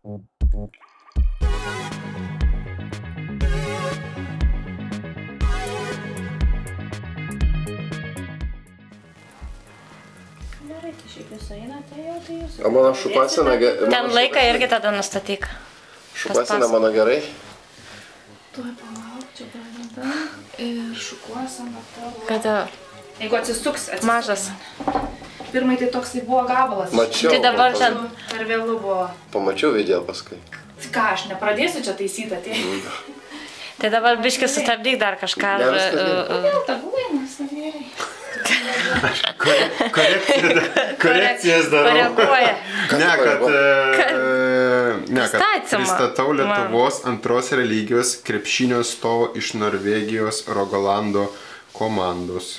O mano šukuosena... Ten laiką irgi tada nustatyk. Šukuosena mano gerai? Tuoj palauk, čia pradeda. Ir šukuosena tavo. Kada? Jeigu atsisuks, Mažas. Pirmai tai toksai buvo gabalas. Mačiau. Tai dabar ten... Per vėlų buvo. Pamačiau video paskui. Ką, aš nepradėsiu čia taisyti atėjai. Tai dabar biškį sutabdyk dar kažką. Ne, viskas gerai. Tagulai, nesavėrai. Korekcijas darau. Koreguoja. Ne, kad pristatau Lietuvos antros religijos krepšinio stovo iš Norvegijos Rogalando komandos.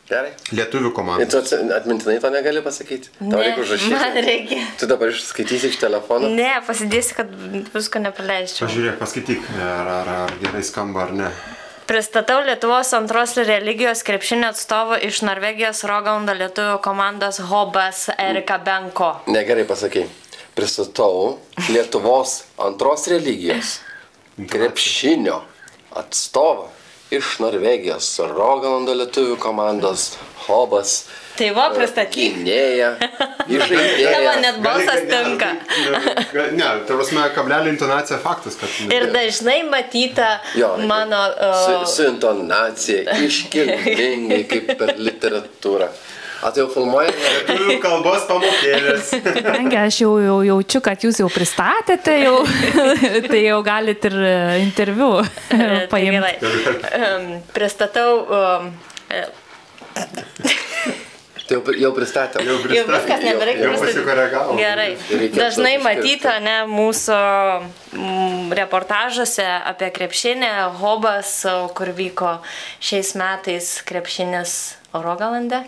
Gerai. Lietuvių komandos. Tu atmintinai to negali pasakyti? Tau reikia užrašyti? Man reikia. Tu dabar išskaitysi iš telefono? Ne, pasidėsi, kad visko nepraleisčiau. Pažiūrėk, paskaityk, ar gerai skamba ar ne. Pristatau Lietuvos antros religijos krepšinio atstovo iš Norvegijos Rogalando lietuvių komandos Hobas Erika Benko. Negerai pasakai. Pristatau Lietuvos antros religijos krepšinio atstovą iš Norvegijos Rogalando lietuvių komandos Hobas. Tai va, pristatyk. Gynėja, įžaidėja. Tavo net balsas tinka. Ne, tai prasme, kablelio intonacija faktas, kad... Ir dažnai matyta mano... Su intonacija, iškilmingai, kaip per literatūrą. A, tai jau filmuoja? Lietuvių kalbos pamokėlės. Kadangi aš jau jaučiu, kad jūs jau pristatėte, tai jau galit ir interviu paimti. Pristatau... Jau pristatėm. Jau viskas nebereikia Jau pasikoregavo. Gerai. Dažnai matyta, ne, mūsų reportažuose apie krepšinį, Hobas, kur vyko šiais metais krepšinis Rogalande.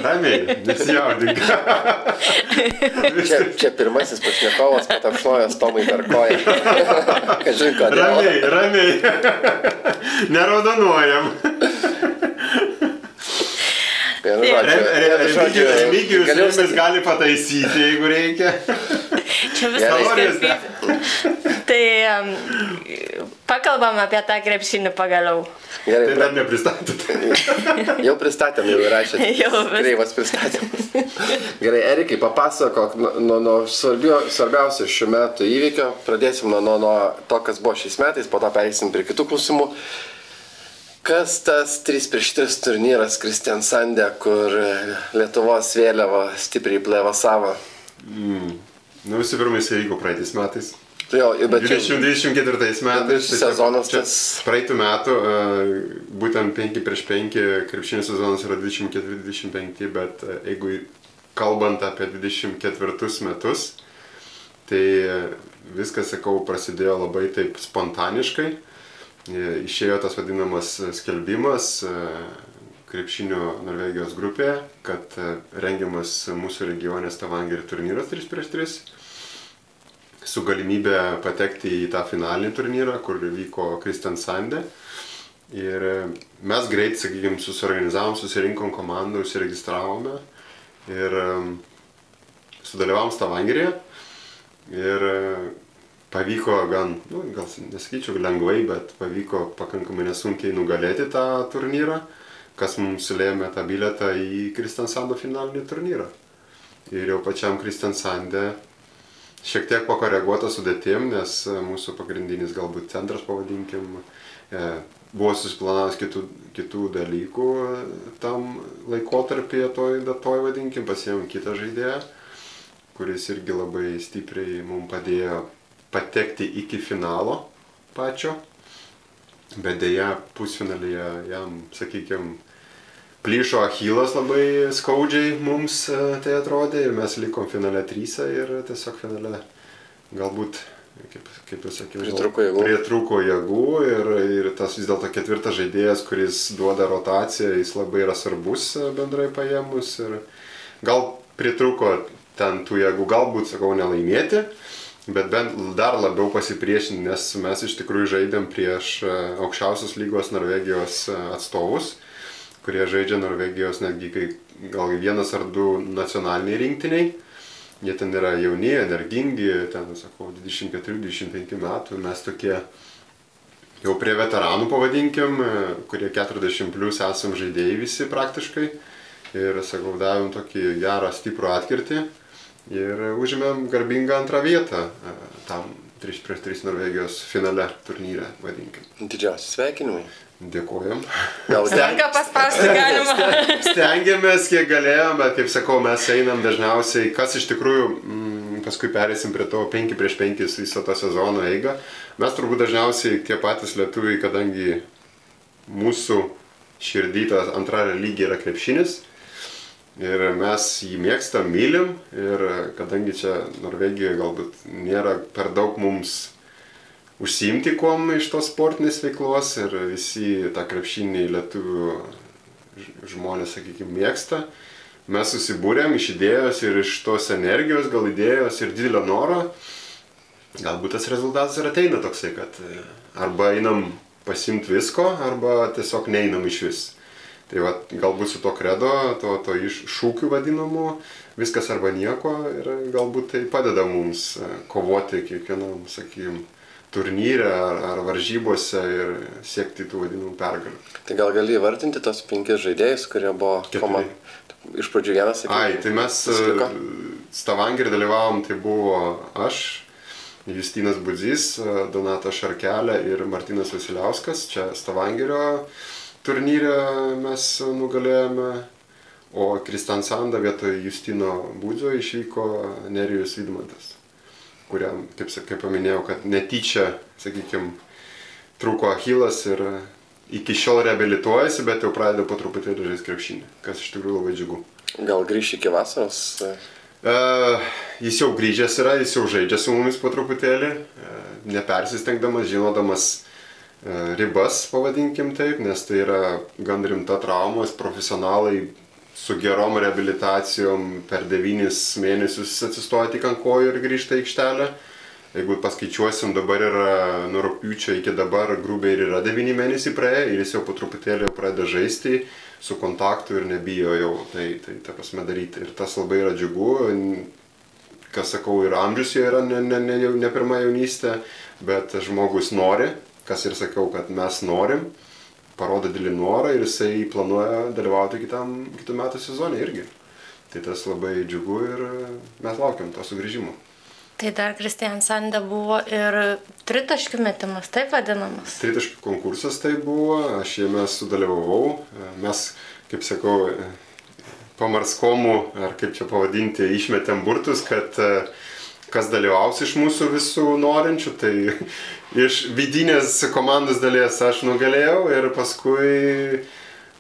Ramiai, nesijaudink. Čia pirmasis pašnekovas patapšnojas Tomai per koją. Kažin kodėl. Ramiai. Neraudonuojam. Remigijus jumis gali pataisyti, jeigu reikia. Čia viskas kaip. Tai pakalbam apie tą krepšinį pagaliau. Tai dar nepristatėte. Jau pristatėm, jau įrašėte. Kreivas pristatymas. Gerai, Erikai, papasakok nuo svarbiausio šių metų įvykio. Pradėsim nuo to, kas buvo šiais metais, po to pereisim prie kitų klausimų. Kas tas 3x3 turnyras Kristiansande, kur Lietuvos vėliava stipriai plevasavo? Visų pirma, jis įvyko praeitais metais. 2024 metais sezonas praeitų metų, būtent 5x5 krepšinio sezonas yra 24-25, bet jeigu kalbant apie 24 metus, tai viskas, sakau, prasidėjo labai taip spontaniškai. Išėjo tas vadinamas skelbimas krepšinio Norvegijos grupėje, kad rengiamas mūsų regionės Stavanger turnyras 3x3 su galimybė patekti į tą finalinį turnyrą, kur vyko Kristiansande. Ir mes greit, sakykime, susiorganizavom, susirinkom komandą, užsiregistravome ir sudalyvavom Stavangeryje. Ir pavyko gal nesakyčiau lengvai, bet pavyko pakankamai nesunkiai nugalėti tą turnyrą, kas mums lėmė tą bilietą į Kristiansando finalinį turnyrą. Ir jau pačiam Kristiansande šiek tiek pakoreguota sudėtim, nes mūsų pagrindinis galbūt centras, pavadinkim, buvo susiplanavęs kitų dalykų tam laikotarpyje toj vadinkim, pasiėmėm kitą žaidėją, kuris irgi labai stipriai mums padėjo patekti iki finalo pačio, bet dėja pusfinalyje jam, sakykime, plyšo Achilas labai skaudžiai mums tai atrodė ir mes likom finale 3 ir tiesiog finale galbūt, kaip jau sakiau, pritrūko jėgų ir tas vis dėlto ketvirtas žaidėjas, kuris duoda rotaciją, jis labai yra svarbus bendrai paėmus ir gal pritrūko ten tų jėgų, galbūt, sakau, nelaimėti, bet bent dar labiau pasipriešinti, nes mes iš tikrųjų žaidėm prieš aukščiausios lygos Norvegijos atstovus, kurie žaidžia Norvegijos netgi gal 1 ar 2 nacionaliniai rinktiniai. Jie ten yra jauni, energingi, ten, sakau, 24-25 metų. Mes tokie jau prie veteranų pavadinkim, kurie 40+ esam žaidėjai visi praktiškai. Ir, sakau, davėm tokį gerą, stiprų atkirtį ir užėmėm garbingą 2 vietą tam 3x3 Norvegijos finale turnyre, vadinkim. Didžiausi sveikinimai. Dėkojam. Ranką paspausti galima. Stengiamės, kiek galėjom, bet kaip sakau, mes einam dažniausiai, kas iš tikrųjų, paskui perėsim prie to 5x5 viso to sezono eigą. Mes turbūt dažniausiai tie patys lietuviai, kadangi mūsų širdytas 2 religija yra krepšinis ir mes jį mėgstam, mylim ir kadangi čia Norvegijoje galbūt nėra per daug mums užsiimti kuom iš tos sportinės veiklos ir visi tą krepšinį lietuvių žmonės, sakykime, mėgsta. Mes susibūrėm iš idėjos ir iš tos energijos, gal idėjos ir didelio noro. Galbūt tas rezultatas ir ateina toksai, kad arba einam pasimti visko, arba tiesiog neinam iš vis. Tai va, galbūt su to kredo, to šūkiu vadinamu, viskas arba nieko ir galbūt tai padeda mums kovoti kiekvienam, sakykime, turnyre ar varžybose ir siekti tų vadinamų pergalių. Tai gal gali įvardinti tos 5 žaidėjus, kurie buvo komanda? Iš pradžių vienas, sakykime. Tai mes Stavangerį dalyvavom, tai buvo aš, Justinas Budzys, Donatas Šarkelė ir Martynas Vasiliauskas. Čia Stavangerio turnyre mes nugalėjome, o Kristiansanda vietoj Justino Budzio išvyko Nerijus Vidmantas, kuriam, kaip paminėjau, kad netyčia, sakykime, trūko Achilas ir iki šiol reabilituojasi, bet jau pradeda po truputėlį žaisti krepšinį, kas iš tikrųjų labai džiugu. Gal grįš iki vasaros? Jis jau grįžęs yra, jis jau žaidžia su mumis po truputėlį, nepersistengdamas, žinodamas ribas, pavadinkim taip, nes tai yra gan rimta trauma, profesionalai su gerom reabilitacijom per 9 mėnesius atsistoja tik ant kojų ir grįžta į aikštelę. Jeigu paskaičiuosim, dabar yra nuo rugpjūčio iki dabar grubiai ir yra 9 mėnesiai praėję ir jis jau po truputėlį pradeda žaisti su kontaktu ir nebijo jau tai ta prasme daryti. Ir tas labai yra džiugu, kas sakau, ir amžius jo yra ne pirma jaunystė, bet žmogus nori, kas ir sakau, kad mes norim. Parodo didelį norą ir jisai planuoja dalyvauti kitų metų sezone irgi. Tai tas labai džiugu ir mes laukiam to sugrįžimo. Tai dar Kristiansande buvo ir tritaškių metimas, taip vadinamas? Tritaškių konkursas tai buvo, aš jame sudalyvavau. Mes, kaip sakau, pamarskomų, ar kaip čia pavadinti, išmetėm burtus, kad kas dalyvaus iš mūsų visų norinčių, tai iš vidinės komandos dalies aš nugalėjau ir paskui,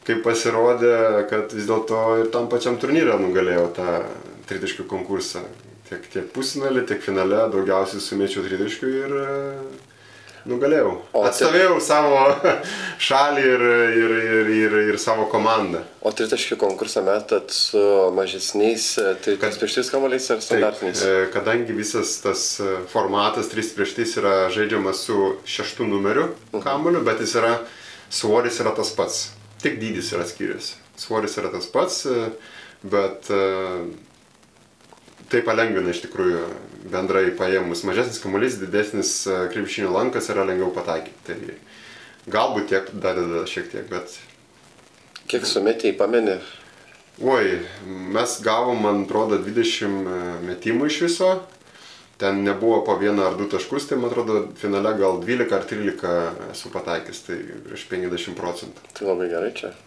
kaip pasirodė, kad vis dėlto ir tam pačiam turnyre nugalėjau tą tritaškių konkursą. Tiek pusfinalį, tiek finale daugiausiai sumečiau tritaškių ir nugalėjau. Atstovėjau savo šalį ir savo komandą. O tritaškių konkursą metat su mažesniais 3x3 kamuoliais ar standartiniais? Kadangi visas tas formatas 3x3 yra žaidžiamas su 6 numeriu kamuoliu, bet svoris yra tas pats. Tik dydis yra skiriasi. Svoris yra tas pats, bet tai palengvina iš tikrųjų bendrai paėmus. Mažesnis kamuolys, didesnis krepšinio lankas yra lengviau pataikyti. Tai galbūt tiek dadeda šiek tiek, bet... Kiek sumetėjai, pameni? Oi, mes gavom, man atrodo, 20 metimų iš viso. Ten nebuvo po 1 ar 2 taškus, tai man atrodo, finale gal 12 ar 13 esu pataikęs, tai prieš 50%. Tai labai gerai čia.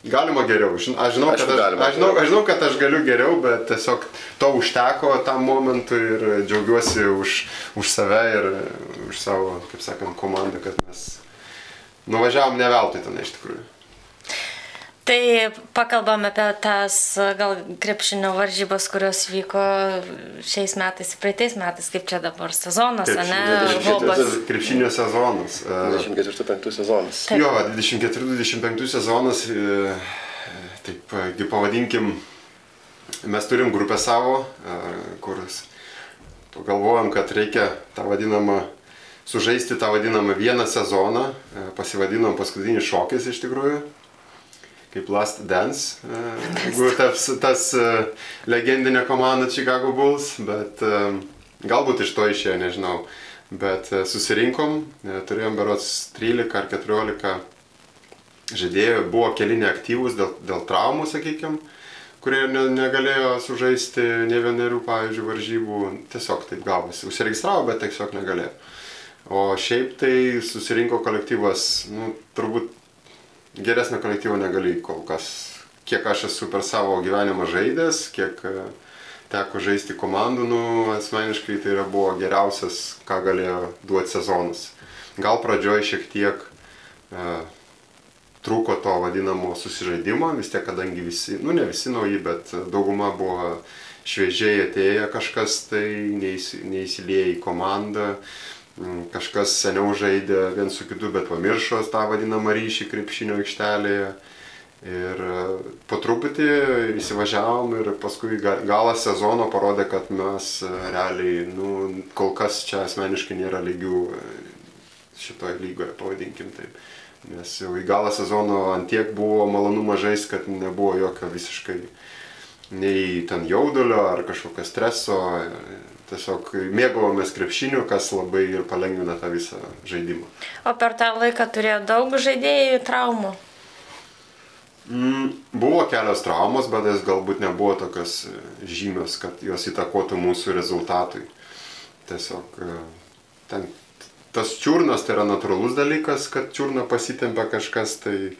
Galima geriau. Aš žinau, kad aš galiu geriau, bet tiesiog to užteko tam momentui ir džiaugiuosi už save ir už savo, kaip sakant, komandą, kad mes nuvažiavom ne veltui ten iš tikrųjų. Tai pakalbam apie tas gal krepšinio varžybas, kurios vyko šiais metais, praeitais metais, kaip čia dabar sezonas, ne? Krepšinio sezonas. 24-25 sezonas. Jo, 24-25 sezonas, taip, pavadinkim, mes turim grupę savo, kur galvojam, kad reikia tą vadinamą, sužaisti tą vadinamą vieną sezoną, pasivadinom paskutinis šokis iš tikrųjų. kaip Last Dance, jeigu tas legendinė komanda Chicago Bulls, bet galbūt iš to išėjo, nežinau. Bet susirinkom, turėjom berods 13 ar 14 žaidėjų, buvo keli neaktyvūs dėl traumų, sakykime, kurie negalėjo sužaisti ne vienerių, pavyzdžiui, varžybų, tiesiog taip gavosi. Užsiregistravo, bet tiesiog negalėjo. O šiaip tai susirinko kolektyvas, turbūt geresnio kolektyvo negali kol kas. Kiek aš esu per savo gyvenimą žaidęs, kiek teko žaisti komandų, asmeniškai tai buvo geriausias, ką galėjo duoti sezonas. Gal pradžioj šiek tiek trūko to vadinamo susižaidimo, vis tiek, kadangi visi, ne visi nauji, bet dauguma buvo šviežiai atėję, kažkas tai neįsilieja į komandą, kažkas seniau žaidė vien su kitu, bet pamiršo tą vadinamą ryšį krepšinio aikštelėje. Ir po truputį įsivažiavom ir paskui galas sezono parodė, kad mes realiai, kol kas čia asmeniškai nėra lygių šitoje lygoje, pavadinkim taip. Nes jau į galą sezono antiek buvo malonumą žaisti, kad nebuvo jokio visiškai nei ten jaudulio ar kažkokio streso. Tiesiog mėgavomės krepšiniu, kas labai ir palengvina tą visą žaidimą. O per tą laiką turėjo daug žaidėjų traumų? Buvo kelios traumos, bet jas galbūt nebuvo tokios žymios, kad jos įtakotų mūsų rezultatui. Tiesiog tas čiurnas tai yra natūralus dalykas, kad čiurną pasitempia kažkas, tai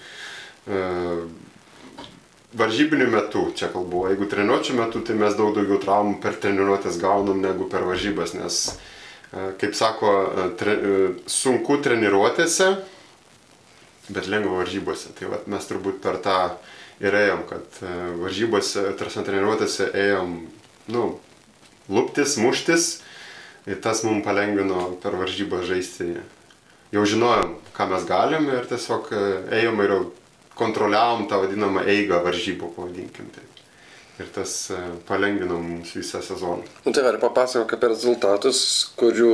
varžybinių metų, čia kalbu, jeigu treniruočių metu, tai mes daug daugiau traumų per treniruotės gaunam negu per varžybas, nes, kaip sako, sunku treniruotėse, bet lengva varžybose. Tai mes turbūt per tą ir ėjom, kad varžybose, treniruotėse ėjom, luptis, muštis, ir tas mums palengvino per varžybą žaisti. Jau žinojom, ką mes galim ir tiesiog ėjom ir kontroliavom tą vadinamą eigą varžybų, pavadinkim taip. Ir tas palengvino mums visą sezoną. Tai gali papasakok apie rezultatus, kurių...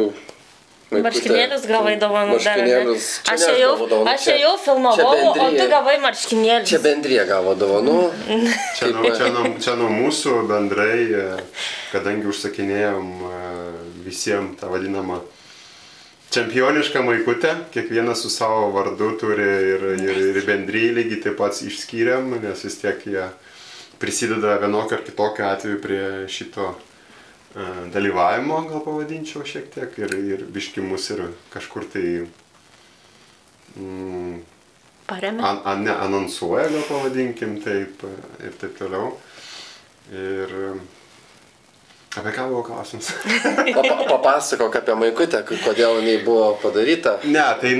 Marškinėlius gavai dovanų davė. Aš jau filmavau, o tu gavai marškinėlius. Čia bendrija gavo dovanų. Čia nuo mūsų bendrai, kadangi užsakinėjom visiems tą vadinamą čempionišką maikutę, kiekvienas su savo vardu turi ir bendryje lygiai taip pat išskyrėm, nes vis tiek jie prisideda vienokio ar kitokio atveju prie šito dalyvavimo, gal pavadinčiau šiek tiek, ir biški mus ir kažkur tai anonsuoja, gal pavadinkim taip, ir taip toliau. Ir apie ką buvo klausimas? Papasakok apie maikutę, kodėl jinai buvo padaryta. Ne, tai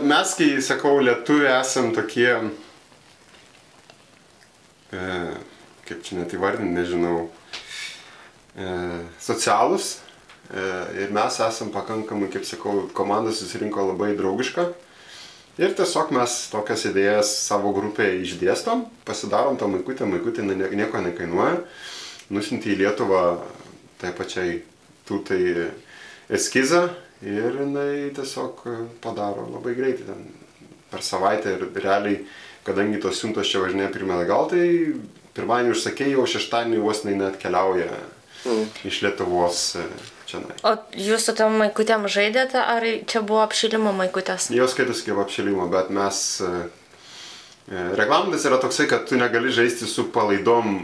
mes, kai sakau, lietuviai esam tokie, kaip čia net įvardinti, nežinau, socialūs. Ir mes esam pakankamai, kaip sakau, komanda susirinko labai draugiška. Ir tiesiog mes tokias idėjas savo grupėje išdėstom, pasidarom tą maikutę nieko nekainuoja. Nusiuntė į Lietuvą tai pačiai tūtai eskizą ir jinai tiesiog padaro labai greitai per savaitę ir realiai, kadangi tos siuntos čia važinėja pirmą atgal, tai pirmadienį užsakė, jau šeštadienį vos net keliauja iš Lietuvos čia. O jūs su tom maikutėm žaidėte, ar čia buvo apšilimo maikutės? Jos skaitosi kaip apšilimo, bet mes... Reglamentas yra toksai, kad tu negali žaisti su palaidom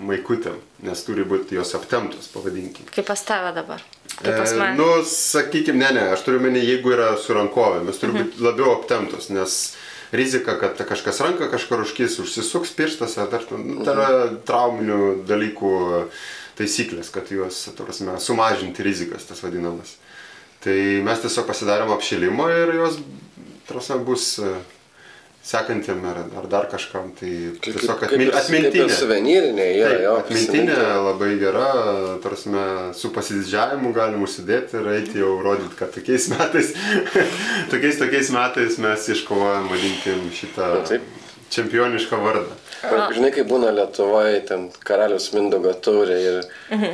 maikutėm, nes turi būti jos aptemptos, pavadinkim. Kaip pas tave dabar? Kaip pas mane? Sakykim, ne, aš turiu meni, jeigu yra su rankovėmis, turi būti labiau aptemptos, nes rizika, kad kažkas ranką kažkur užkis, užsisuks pirštas, tai yra trauminių dalykų taisyklės, kad juos sumažinti rizikas, tas vadinamas. Tai mes tiesiog pasidarėm apšilimą ir jos bus sekantiem ar dar kažkam, tai tiesiog atmintinė. Kaip ir suvenyrinė, atmintinė labai gera, su pasididžiavimu galim užsidėti ir eiti jau rodyti, kad tokiais metais mes iškovojam, vadinkim, šitą čempionišką vardą. Žinai, kai būna Lietuvoje, ten Karaliaus Mindaugo taurė ir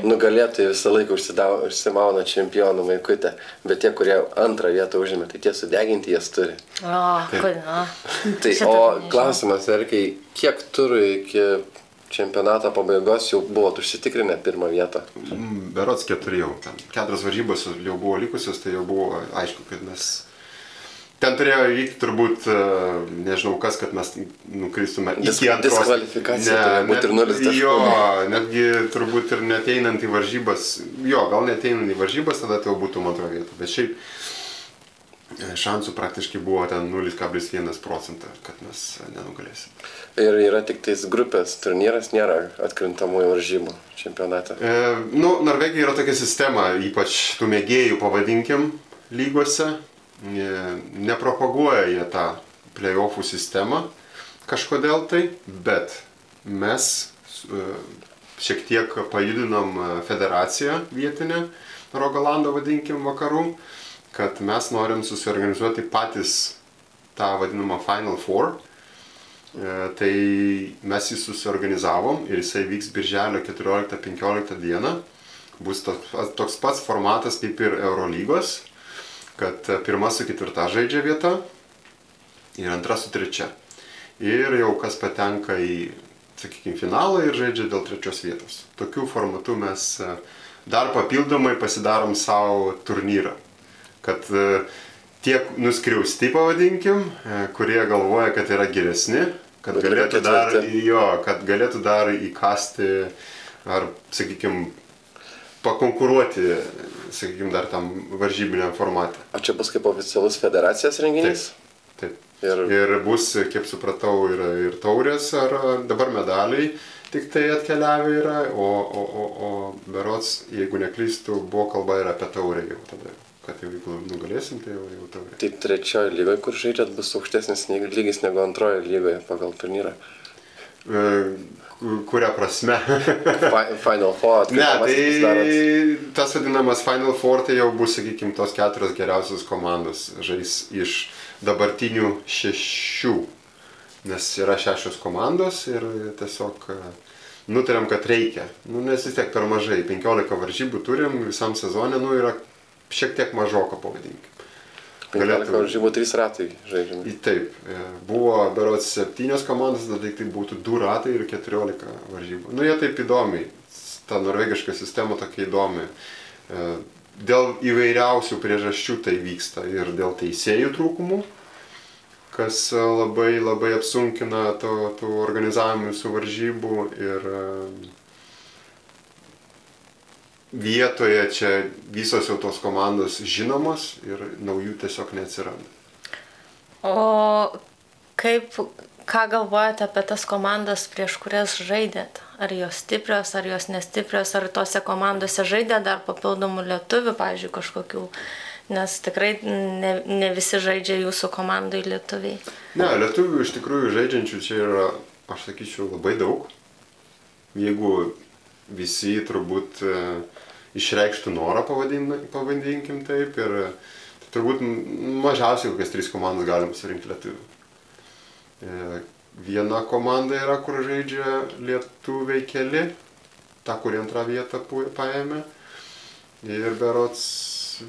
nugalėtojai visą laiką užsimauna čempionų maikutę, bet tie, kurie antrą vietą užėmė, tai tie sudeginti jas turi. O klausimas, Erikai, kiek turų iki čempionato pabaigos jau buvot užsitikrinę pirmą vietą? Berods 4 jau. 4 varžybos jau buvo likusios, tai jau buvo aišku, kad mes... Ten turėjo įvykti turbūt, nežinau kas, kad mes nukristume iki antros. Diskvalifikacija turėjo būti ir 0 taškų. Jo, netgi turbūt ir neteinant į varžybas, gal neteinant į varžybas, tada tai jau būtų antra vieta. Bet šiaip šansų praktiškai buvo ten 0,1%, kad mes nenugalėsim. Ir yra tik tais grupės turnyras, nėra atkrintamųjų varžybų čempionate. Norvegija yra tokia sistema, ypač tų mėgėjų pavadinkim lygose. Nepropaguoja jie tą play-offų sistemą kažkodėl tai, bet mes šiek tiek pajudinom federaciją vietinę, Rogalando vadinkim vakarų, kad mes norim susiorganizuoti patys tą vadinamą Final Four. Tai mes jį susiorganizavom ir jisai vyks birželio 14-15 dieną. Bus toks pats formatas kaip ir Eurolygos, kad pirma su 4 žaidžia vieta ir antra su 3. Ir jau kas patenka į, sakykime, finalą ir žaidžia dėl 3 vietos. Tokiu formatu mes dar papildomai pasidarom savo turnyrą. Kad tiek nuskriausti, pavadinkim, kurie galvoja, kad yra geresni, kad galėtų dar įkasti ar, sakykime, pakonkuruoti, sakykime, dar tam varžybiniam formate. O čia bus kaip oficialus federacijos renginys? Taip. Ir bus, kiek supratau, ir taurės, ar dabar medaliai tik tai atkeliavę yra, o berods, jeigu neklystu, buvo kalba ir apie taurę jau tada. Kad jau jeigu nugalėsim, tai jau taurė. Tai 3 lygoje, kur žaidžiat, bus aukštesnis lygis negu 2 lygoje pagal turnyrą? Kuria prasme? Final Four. Ne, tai tas vadinamas Final Four tai jau bus, sakykime, tos 4 geriausios komandos žais iš dabartinių 6. Nes yra 6 komandos ir tiesiog nutarėm, kad reikia. Nes vis tiek per mažai. 15 varžybų turim visam sezone, yra šiek tiek mažoka, pavadinkim. 15 varžybų 3 ratai žaidžiami. Taip, buvo berods 7 komandos, tada tai būtų 2 ratai ir 14 varžybų. Jie taip įdomiai, ta norvegiška sistema tokia įdomi. Dėl įvairiausių priežasčių tai vyksta ir dėl teisėjų trūkumų, kas labai labai apsunkina tų organizavimų su varžybų ir vietoje čia visos jau tos komandos žinomos ir naujų tiesiog neatsiranda. O ką galvojate apie tas komandas, prieš kurias žaidėt? Ar jos stiprios, ar jos nestiprios, ar tose komandose žaidė dar papildomų lietuvių, pavyzdžiui, kažkokių? Nes tikrai ne visi žaidžia jūsų komandai lietuviai. Ne, lietuvių iš tikrųjų žaidžiančių čia yra, aš sakyčiau, labai daug. Jeigu visi turbūt išreikštų norą, pavadinkim taip, ir turbūt mažiausiai kokias 3 komandas galim surinkti lietuvių. Viena komanda yra, kur žaidžia lietuviai keli, ta, kuri 2 vietą paėmė, ir berods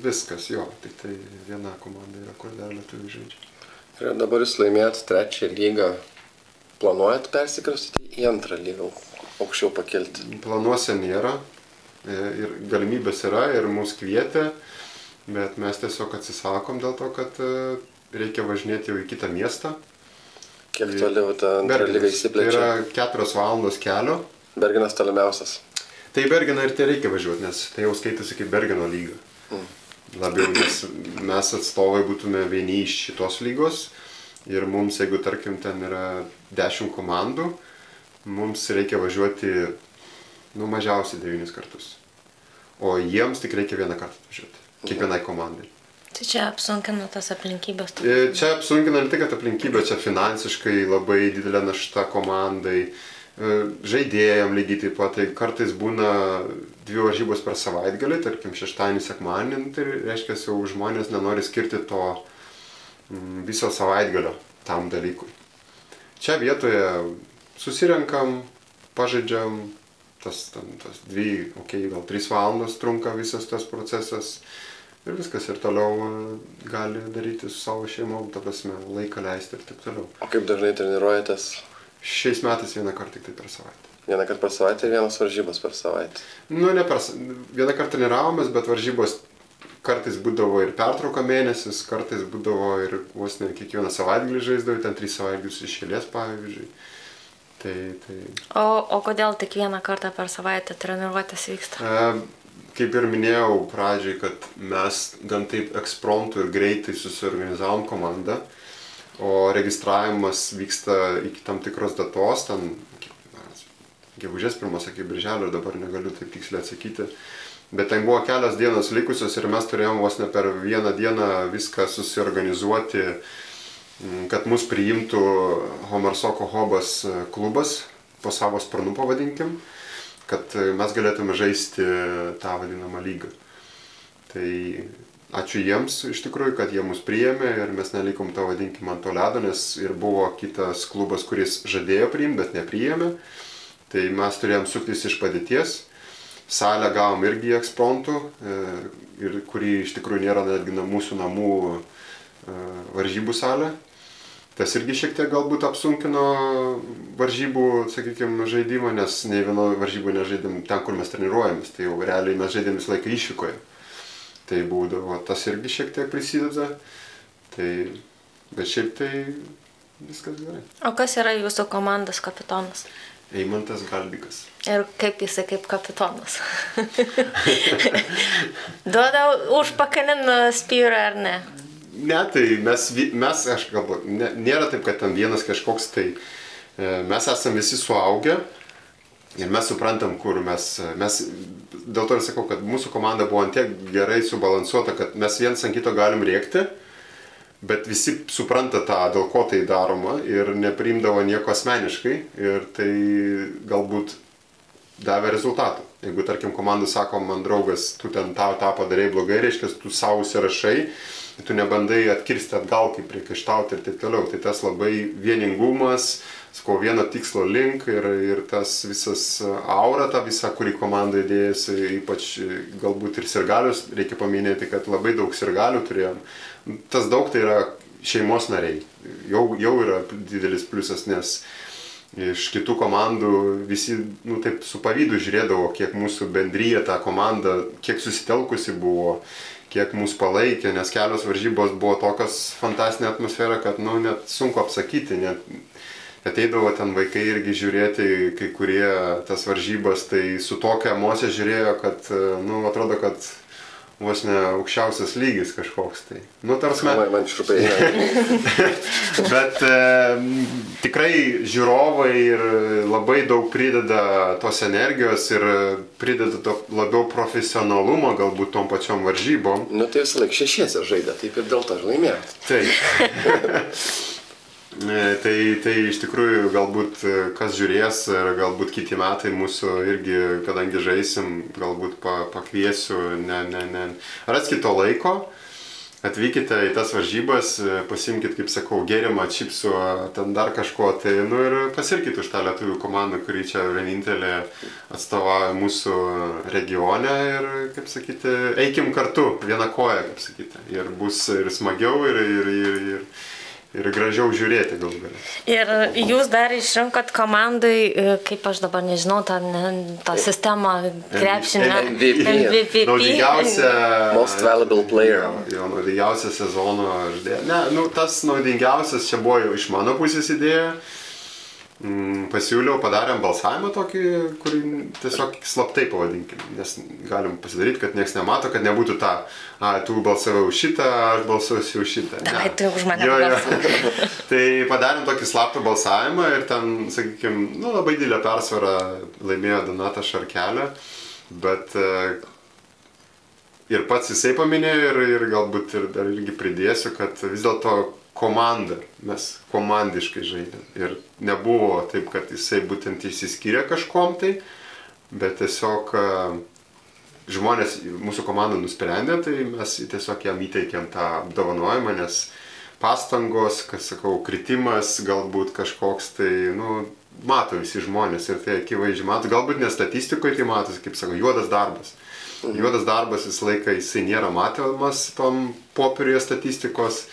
viskas, tik tai viena komanda yra, kur dar lietuviai žaidžia. Ir dabar jūs laimėjot 3 lygą, planuojat persikraustyti į 2 lygą, aukščiau pakelti? Planuose nėra. Ir galimybės yra ir mus kvietė, bet mes tiesiog atsisakom dėl to, kad reikia važinėti jau į kitą miestą. Kiek toliau ta 2 lyga įsiplečia? Tai yra 4 valandos kelio. Bergenas tolimiausias. Tai Bergeną ir tai reikia važiuoti, nes tai jau skaitosi kaip Bergeno lyga. Labiau, nes mes atstovai būtume vieni iš šitos lygos ir mums, jeigu tarkim ten yra 10 komandų, mums reikia važiuoti mažiausiai 9 kartus. O jiems tik reikia 1 kartą važiuoti. Kiekvienai komandai. Tai čia apsunkina tas aplinkybės? Čia apsunkina ne tik aplinkybė, čia finansiškai labai didelė našta komandai. Žaidėjam lygiai taip pat. Tai kartais būna 2 varžybos per savaitgalį, tarkim šeštadienį, sekmadienį. Tai reiškia, jau žmonės nenori skirti to viso savaitgalio tam dalykui. Čia vietoje susirenkam, pažaidžiam, tas 2, gal 3 valandos trunka visas tas procesas ir viskas, ir toliau gali daryti su savo šeimom, ta prasme, laiką leisti ir taip toliau. O kaip dažnai treniruojatės? Šiais metais vieną kartą tik tai per savaitę. Vieną kartą per savaitę ir vienas varžybos per savaitę? Nu, vieną kartą treniravomės, bet varžybos kartais būdavo ir pertrauka mėnesis, kartais būdavo ir vos ne kiekvieną savaitgalį žaisdavau, ten 3 savaitgalius iš eilės, pavyzdžiui. O kodėl tik vieną kartą per savaitę treniruotės vyksta? Kaip ir minėjau pradžiai, kad mes gan taip ekspromtu ir greitai susiorganizavom komandą, o registravimas vyksta iki tam tikros datos, ten gegužės 1 iki birželio, dabar negaliu taip tiksliai atsakyti. Bet ten buvo kelios dienos likusios ir mes turėjom vos ne per vieną dieną viską susiorganizuoti, kad mus priimtų Homersoko Hobas klubas, po savo sparnu pavadinkim, kad mes galėtume žaisti tą vadinamą lygą. Tai ačiū jiems iš tikrųjų, kad jie mus priėmė ir mes nelikom tą vadinkim ant to ledo, nes ir buvo kitas klubas, kuris žadėjo priimti, bet nepriėmė. Tai mes turėjom suktis iš padėties. Salę gavom irgi ekspromtu, kuri iš tikrųjų nėra netgi mūsų namų varžybų salė. Tas irgi šiek tiek galbūt apsunkino varžybų, sakykime, žaidimą, nes nei vieno varžybų nežaidėm ten, kur mes treniruojamės. Tai jau realiai mes žaidėm visą laiką išvykoje. Tai būdavo, tas irgi šiek tiek prisideda. Bet šiaip tai viskas gerai. O kas yra jūsų komandos kapitonas? Eimantas Galdikas. Ir kaip jisai kaip kapitonas? Duoda užpakalin spyrą ar ne? Ne, tai mes aš galbūt, nėra taip, kad ten vienas kažkoks, tai mes esame visi suaugę ir mes suprantam, kur mes dėl to ir sakau, kad mūsų komanda buvo ant tiek gerai subalansuota, kad mes viens ant kito galim rėkti, bet visi supranta tą, dėl ko tai daroma ir nepriimdavo nieko asmeniškai ir tai galbūt davė rezultatų. Jeigu, tarkim, komandai sako, man draugas, tu ten tą padarei blogai, reiškia, tu savo užsirašai, tu nebandai atkirsti atgal, kaip priekaištauti ir taip toliau. Tai tas labai vieningumas, sakau, vieno tikslo link ir tas visas aura, ta visa, kurį komanda įdėjusi, ypač galbūt ir sirgalius, reikia paminėti, kad labai daug sirgalių turėjom. Tas daug tai yra šeimos nariai. Jau yra didelis pliusas, nes iš kitų komandų visi taip su pavydu žiūrėdavo, kiek mūsų bendryje ta komanda, kiek susitelkusi buvo, kiek mūsų palaikė, nes kelios varžybos buvo tokios fantastinė atmosfera, kad net sunku apsakyti, net ateidavo ten vaikai irgi žiūrėti, kai kurie tas varžybas, tai su tokia emocija žiūrėjo, kad, atrodo, kad vos ne aukščiausias lygis kažkoks tai. Man šrupai. Bet tikrai žiūrovai ir labai daug prideda tos energijos ir prideda labiau profesionalumo galbūt tom pačiom varžybom. Tai visą laiką šešiese žaidė, taip ir dėl to ir laimėjot. Taip. Tai iš tikrųjų galbūt kas žiūrės ir galbūt kiti metai mūsų irgi, kadangi žaisim, galbūt pakviesiu, raskite to laiko, atvykite į tas varžybas, pasimkite, kaip sakau, gėrimą, čipsų, ten dar kažko, tai ir pasirkite už tą lietuvių komandą, kuri čia vienintelė atstovauja mūsų regione ir, kaip sakyti, eikim kartu, vieną koją, kaip sakyti, ir bus ir smagiau ir gražiau žiūrėti galų gale. Ir jūs dar išrinkot komandai, kaip aš dabar nežinau, tą sistemą krepšinę. MVP. Naudingiausia... Most valuable player. Jo, naudingiausia sezono žaidėja. Ne, tas naudingiausias čia buvo iš mano pusės idėja. Pasiūliau, padarėm balsavimą tokį, kurį tiesiog slaptai pavadinkim, nes galim pasidaryti, kad nieks nemato, kad nebūtų tu balsavai už šitą, aš balsuosiu už šitą. Davai, tu už mane balsavai. Tai padarėm tokį slaptą balsavimą ir ten, sakykime, labai didelę persvarą laimėjo Donata Šarkelė, bet ir pats jisai paminėjo ir galbūt ir dar irgi pridėsiu, kad vis dėlto komanda, mes komandiškai žaidėm ir nebuvo taip, kad jisai būtent išsiskyrė kažkom tai, bet tiesiog žmonės mūsų komandą nusprendė, tai mes tiesiog jam įteikėm tą apdovanojimą, nes pastangos, kas sakau, kritimas galbūt kažkoks, tai mato visi žmonės ir tai akivaizdžiai mato, galbūt ne statistikoje tai matosi, kaip sako, juodas darbas. Juodas darbas visą laiką jisai nėra matomas tom popieriuje statistikos,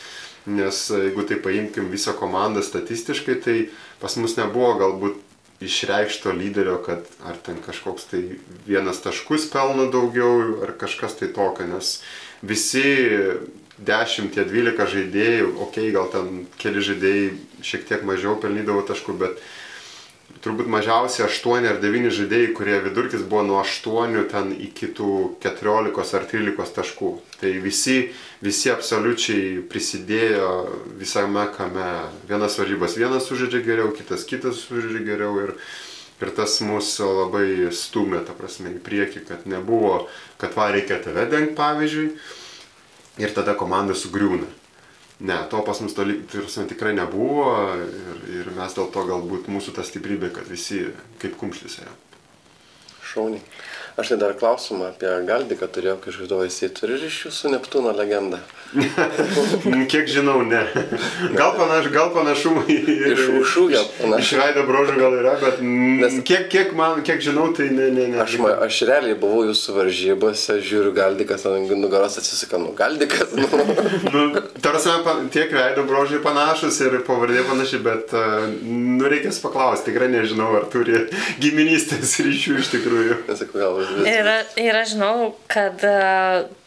nes jeigu tai paimkim visą komandą statistiškai, tai pas mus nebuvo galbūt išreikšto lyderio, kad ar ten kažkoks tai 1 taškus pelno daugiau, ar kažkas tai tokio, nes visi 10-12 žaidėjų, gal ten keli žaidėjai šiek tiek mažiau pelnydavo taškų, bet turbūt mažiausiai 8 ar 9 žaidėjai, kurie vidurkis buvo nuo 8 ten iki tų 14 ar 13 taškų. Tai visi absoliučiai prisidėjo visame kame. Vienas varžybas vienas sužaidžia geriau, kitas sužaidžia geriau ir tas mūsų labai stūmė, ta prasme, į priekį, kad nebuvo, kad reikia tave dengti, pavyzdžiui, ir tada komanda sugriūna. Ne, to pas mus tikrai nebuvo ir mes dėl to galbūt mūsų ta stiprybė, kad visi kaip kumštis ėjo. Šauniai. Aš tai dar klausimą apie Galdiką turėjau, kai žaidovai, jisai turi ryšių su Neptūno legenda. Kiek žinau, ne. Gal panašumai iš šūgio panašumai. Iš veido bruožų gal yra, bet kiek žinau, tai ne. Aš realiai buvau jūsų varžybose, žiūriu Galdikas, ant nugaros atsisuka, Galdikas. Tarsi tiek veido bruožai panašus ir pavardė panaši, bet reikės paklausti, tikrai nežinau, ar turi giminystės ryšių iš tikrųjų. Ir aš žinau, kad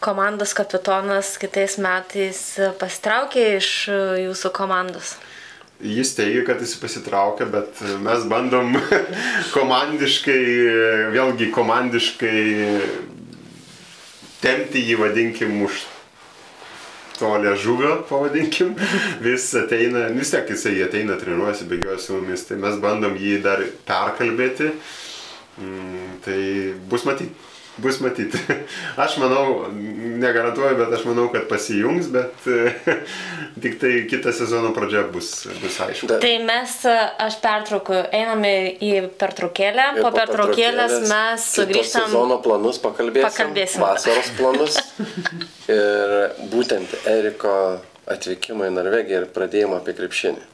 komandos kapitonas kitais metais pasitraukė iš jūsų komandos. Jis teigia, kad jis pasitraukė, bet mes bandom komandiškai tempti jį, vadinkim, už to liežuvio, pavadinkim. Vis tiek jisai ateina, treniruojasi, bėgioja su mumis, tai mes bandom jį dar perkalbėti. Tai bus matyti. Aš manau, negarantuoju, bet aš manau, kad pasijungs, bet tik tai kitą sezono pradžia bus aišku. Tai aš pertraukiu, einame į pertraukėlę, po pertraukėlės mes sugrįžtam. Sezono planus pakalbėsim. Vasaros planus ir būtent Eriko atvykimą į Norvegiją ir pradėjimą apie krepšinį.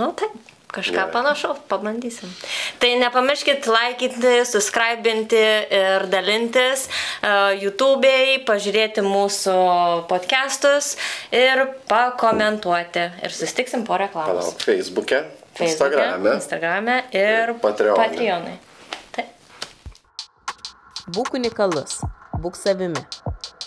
Nu taip. Kažką panašaus, pabandysim. Tai nepamirškit laikinti, subscribinti ir dalintis YouTube'ai, pažiūrėti mūsų podcastus ir pakomentuoti. Ir susitiksim po reklamos. Facebook'e, Instagram'e ir Patreon'ai. Būk unikalus, būk savimi.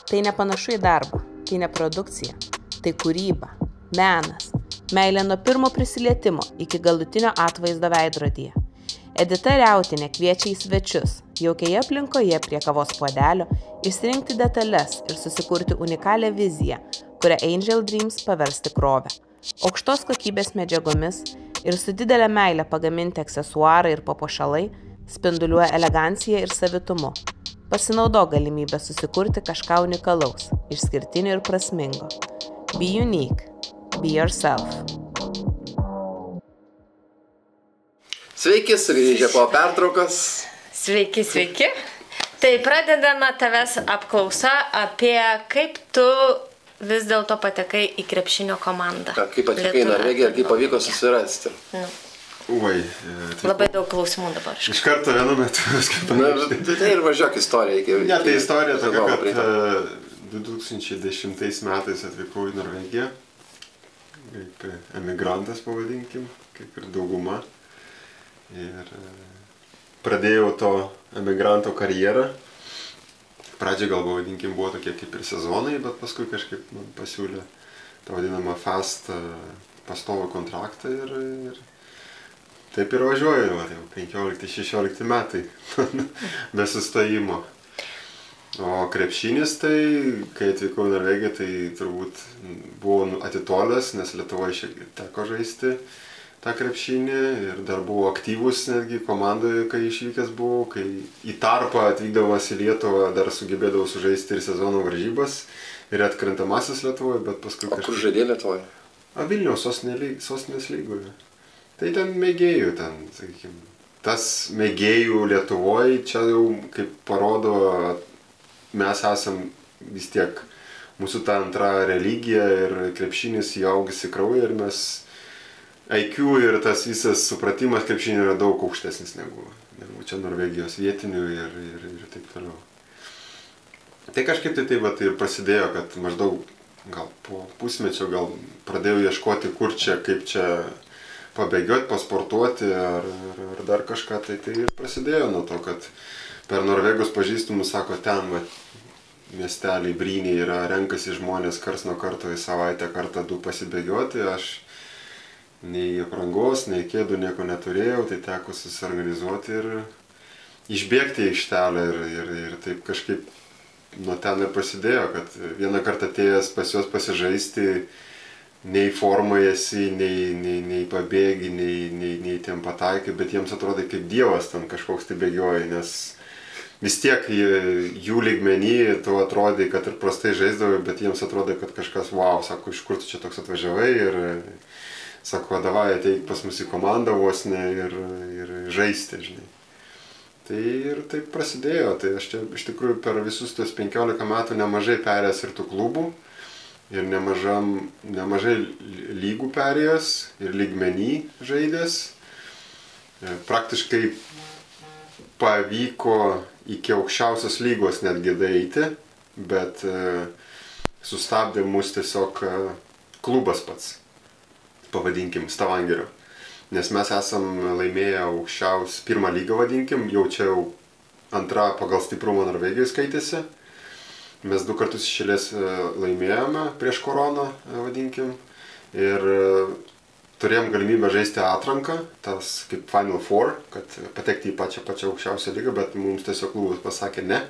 Tai nepanašu į darbą, tai ne produkcija, tai kūryba, menas. Meilė nuo pirmo prisilietimo iki galutinio atvaizdo veidrodyje. Edita Riautinė kviečia į svečius, jaukioje aplinkoje prie kavos puodelio, išsirinkti detalės ir susikurti unikalią viziją, kurią Angel Dreams pavers tikrovę. Aukštos kokybės medžiagomis ir su didelė meilė pagaminti aksesuarai ir papuošalai spinduliuoja elegancija ir savitumu. Pasinaudok galimybę susikurti kažką unikalaus, išskirtinio ir prasmingo. Be unique. Be yourself. Sveiki, sugrįžę po pertraukos. Sveiki. Tai pradedame tavęs apklausą apie kaip tu vis dėlto patekai į krepšinio komandą. Kaip patekai į Norvegiją ir kaip pavyko susirasti. Labai daug klausimų dabar. Iš karto vienu metu. Tai ir važiuok istoriją. Ne, tai istorija tokia, kad 2010 metais atvykau į Norvegiją. Kaip emigrantas, pavadinkim, kaip ir dauguma. Ir pradėjau to emigranto karjerą. Pradžiai gal, vadinkim, buvo tokie kaip ir sezonai, bet paskui kažkaip man pasiūlė tą vadinamą fast pastovų kontraktą ir taip ir važiuoju, jau 15-16 metai be sustojimo. O krepšinis, tai kai atvykau į Norvegiją, tai turbūt buvau atitolęs, nes Lietuvoje šiek tiek teko žaisti tą krepšinį ir dar buvau aktyvus netgi komandoje, kai išvykęs buvau, kai į tarpą atvykdamas į Lietuvą dar sugebėdavau sužaisti ir sezono varžybas ir atkrintamasis Lietuvoje, bet paskui kažkaip... O kur žaidė Lietuvoje? Vilniaus sostinės lygoje. Tai ten mėgėjų, sakykime. Tas mėgėjų Lietuvoje čia jau kaip parodo, mes esam vis tiek, mūsų ta antra religija ir krepšinis įaugęs į kraują ir mes IQ ir tas visas supratimas krepšinio yra daug aukštesnis negu čia Norvegijos vietinių ir taip toliau. Tai kažkaip tai va, tai ir prasidėjo, kad maždaug gal po pusmečio gal pradėjau ieškoti, kur čia, kaip čia pabėgioti, pasportuoti ar dar kažką, tai ir prasidėjo nuo to, kad per Norvegus pažįstumus sako, ten va, miesteliai Bryniai yra, renkasi žmonės kars nuo karto į savaitę kartą du pasibėgioti, aš nei aprangos, nei kėdų nieko neturėjau, tai teko susiorganizuoti ir išbėgti į aikštelę ir taip kažkaip nuo ten ir prasidėjo, kad vieną kartą atėjęs pas juos pasižaisti, nei formai esi, nei pabėgi, nei tiem pataikai, bet jiems atrodė kaip dievas ten kažkoks tai bėgioja, nes vis tiek jų lygmenį tu atrodė, kad ir prastai žaisdavai, bet jiems atrodė, kad kažkas, wow, sako, iš kur tu čia toks atvažiavai ir sako, davai ateik pas mus į komandą vos ne ir žaisti, žinai. Tai ir taip prasidėjo, tai aš čia iš tikrųjų per visus tos 15 metų nemažai perėjęs ir tų klubų, ir nemažai lygų perėjęs, ir lygmenį žaidęs. Praktiškai pavyko iki aukščiausios lygos netgi daeiti, bet sustabdė mus tiesiog klubas pats, pavadinkim, Stavangerio. Nes mes esam laimėję pirmą lygą, vadinkim, jau čia antra pagal stiprumą Norvegijoje skaitėsi. Mes 2 kartus iš eilės laimėjome prieš koroną, vadinkim. Ir turėjom galimybę žaisti atranką, tas kaip Final Four, kad patekti į pačią aukščiausią lygą, bet mums tiesiog klubas pasakė ne.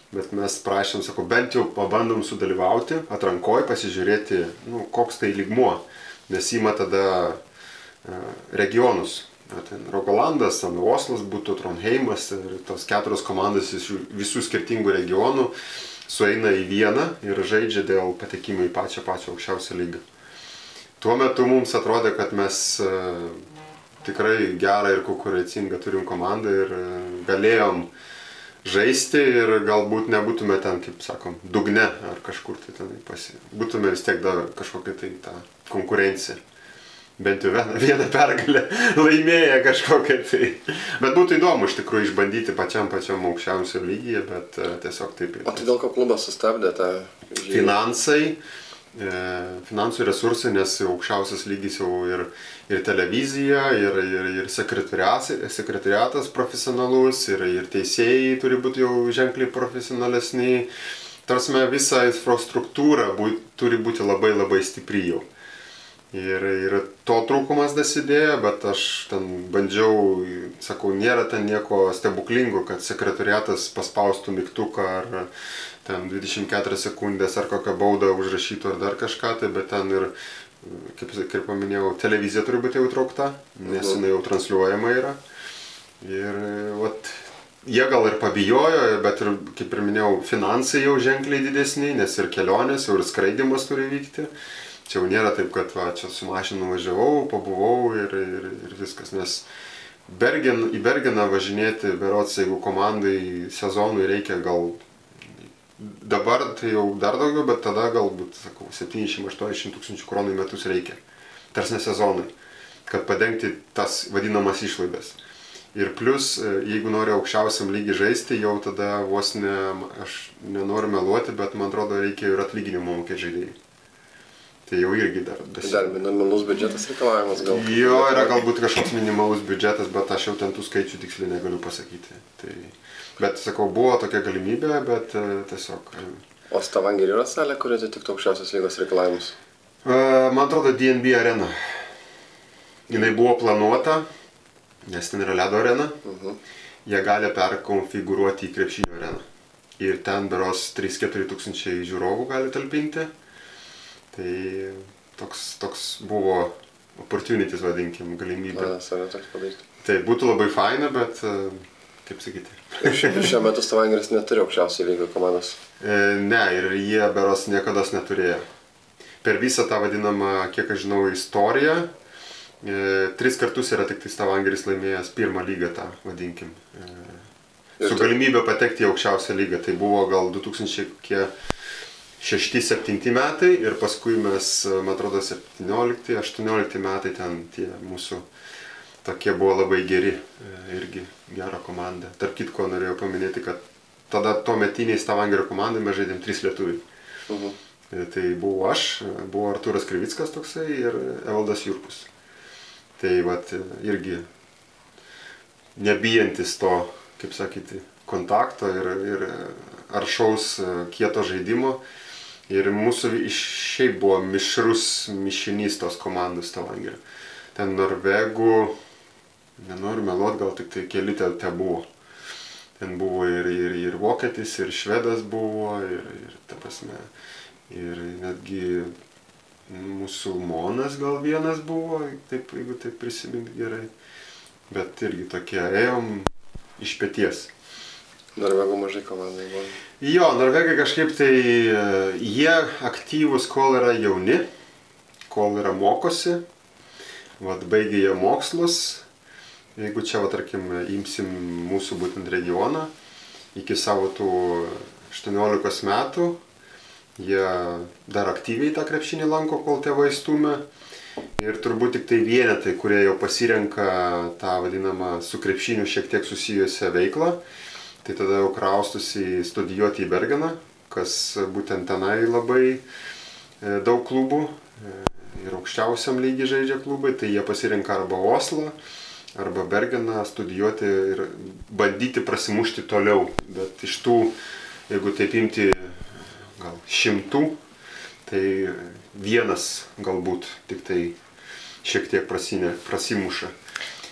Bet mes prašėm, sako, bent jau pabandom sudalyvauti atrankoj, pasižiūrėti, koks tai lygmuo. Nes įma tada regionus. Ten Rogalandas, Oslas būtų, Trondheimas ir tos 4 komandos iš visų skirtingų regionų sueina į vieną ir žaidžia dėl patekimo į pačią aukščiausią lygą. Tuo metu mums atrodė, kad mes tikrai gerą ir konkurencingą turim komandą ir galėjom žaisti ir galbūt nebūtume ten, kaip sakom, dugne ar kažkur tai ten būtume vis tiek davę kažkokią tai tą konkurenciją. Bent jau vieną pergalę laimėję kažkokią tai. Bet būtų įdomu iš tikrųjų išbandyti pačiam aukščiausiam lygyje, bet tiesiog taip. O tai dėl ko klubas sustabdė tą žaidimą? Finansų resursai, nes aukščiausias lygis jau ir televizija, ir sekretariatas profesionalus, ir teisėjai turi būti jau ženkliai profesionalesni. Tarsi visa infrastruktūra turi būti labai labai stipri jau. Ir to trūkumas dasidėjo, bet aš ten bandžiau, sakau, nėra ten nieko stebuklingo, kad sekretariatas paspaustų mygtuką ar ten 24 sekundės ar kokią baudą užrašytų ar dar kažką, tai bet ten ir, kaip paminėjau, televizija turi būti jau įtraukta, nes jinai jau transliuojama yra. Ir jie gal ir pabijojo, bet ir, kaip ir minėjau, finansai jau ženkliai didesni, nes ir kelionės, jau ir skraidimas turi vykti. Čia jau nėra taip, kad čia su mašinu važiavau, pabuvau ir viskas, nes į Bergeną važinėti, berods, jeigu komandai sezonui reikia gal, dabar tai jau dar daugiau, bet tada galbūt, sakau, 700–800 tūkstančių kronų į metus reikia, tarsi ne sezonui, kad padengti tas vadinamas išlaidas. Ir plus, jeigu nori aukščiausiam lygį žaisti, jau tada vos ne, aš nenoriu meluoti, bet man atrodo reikia ir atlyginimo mokėti žaidėjai. Tai jau irgi dar... Dar minimalus biudžetas reikalavimas gal? Jo, yra galbūt kažkoks minimalus biudžetas, bet aš jau ten tų skaičių tiksliai negaliu pasakyti. Bet, sakau, buvo tokia galimybė, bet tiesiog... O Stavangerio yra salė, kuri atitiktų aukščiausios lygos reikalavimus? Man atrodo, DNB arena. Jinai buvo planuota, nes ten yra ledo arena. Jie gali perkonfigūruoti į krepšinio areną. Ir ten beros 3–4 tūkstančiai žiūrovų gali talpinti. Tai toks buvo opportunities, vadinkim, galimybė. Tai būtų labai faina, bet, kaip sakyti. Šiuo metu Stavangeris neturi aukščiausiai lygio komandos? Ne, ir jie beros niekada neturėjo. Per visą tą vadinamą, kiek aš žinau, istoriją, 3 kartus yra tik tai Stavangeris laimėjęs pirmą lygą tą, vadinkim. Su galimybė patekti į aukščiausią lygą. Tai buvo gal 2000 6-7 metai ir paskui mes, man atrodo, 17-18 metai ten tie mūsų tokie buvo labai geri, irgi gera komanda. Tarp kitko norėjau paminėti, kad tada tuometiniai Stavangerio komandai mes žaidėm 3 lietuviai. Tai buvo aš, buvo Artūras Krivickas toksai ir Evaldas Jurkus. Tai vat irgi nebijantis to, kaip sakyti, kontakto ir aršaus kieto žaidimo. Ir mūsų šiaip buvo mišrus mišinys tos komandos Stavangerio. Ten norvegų, nenoriu meluot, gal tik tai keli te buvo. Ten buvo ir vokietis, ir švedas buvo, ir ta prasme, ir netgi musulmonas gal vienas buvo, taip, jeigu taip prisimint gerai. Bet irgi tokie ėjom iš peties. Norvegų mažai komandai buvo. Jo, norvegai kažkaip tai, jie aktyvus, kol yra jauni, kol yra mokosi, vat baigia jie mokslus. Jeigu čia, va, tarkim, imsim mūsų būtent regioną, iki savo tų 18 metų, jie dar aktyviai tą krepšinį lanko, kol tėvai stumia. Ir turbūt tik tai vienetai, kurie jau pasirenka tą vadinamą su krepšiniu šiek tiek susijusią veiklą, tai tada jau kraustusi studijuoti į Bergeną, kas būtent tenai labai daug klubų ir aukščiausiam lygiai žaidžia klubai, tai jie pasirenka arba Oslą, arba Bergeną studijuoti ir bandyti prasimušti toliau. Bet iš tų, jeigu taip imti gal 100, tai vienas galbūt tik tai šiek tiek prasimuša.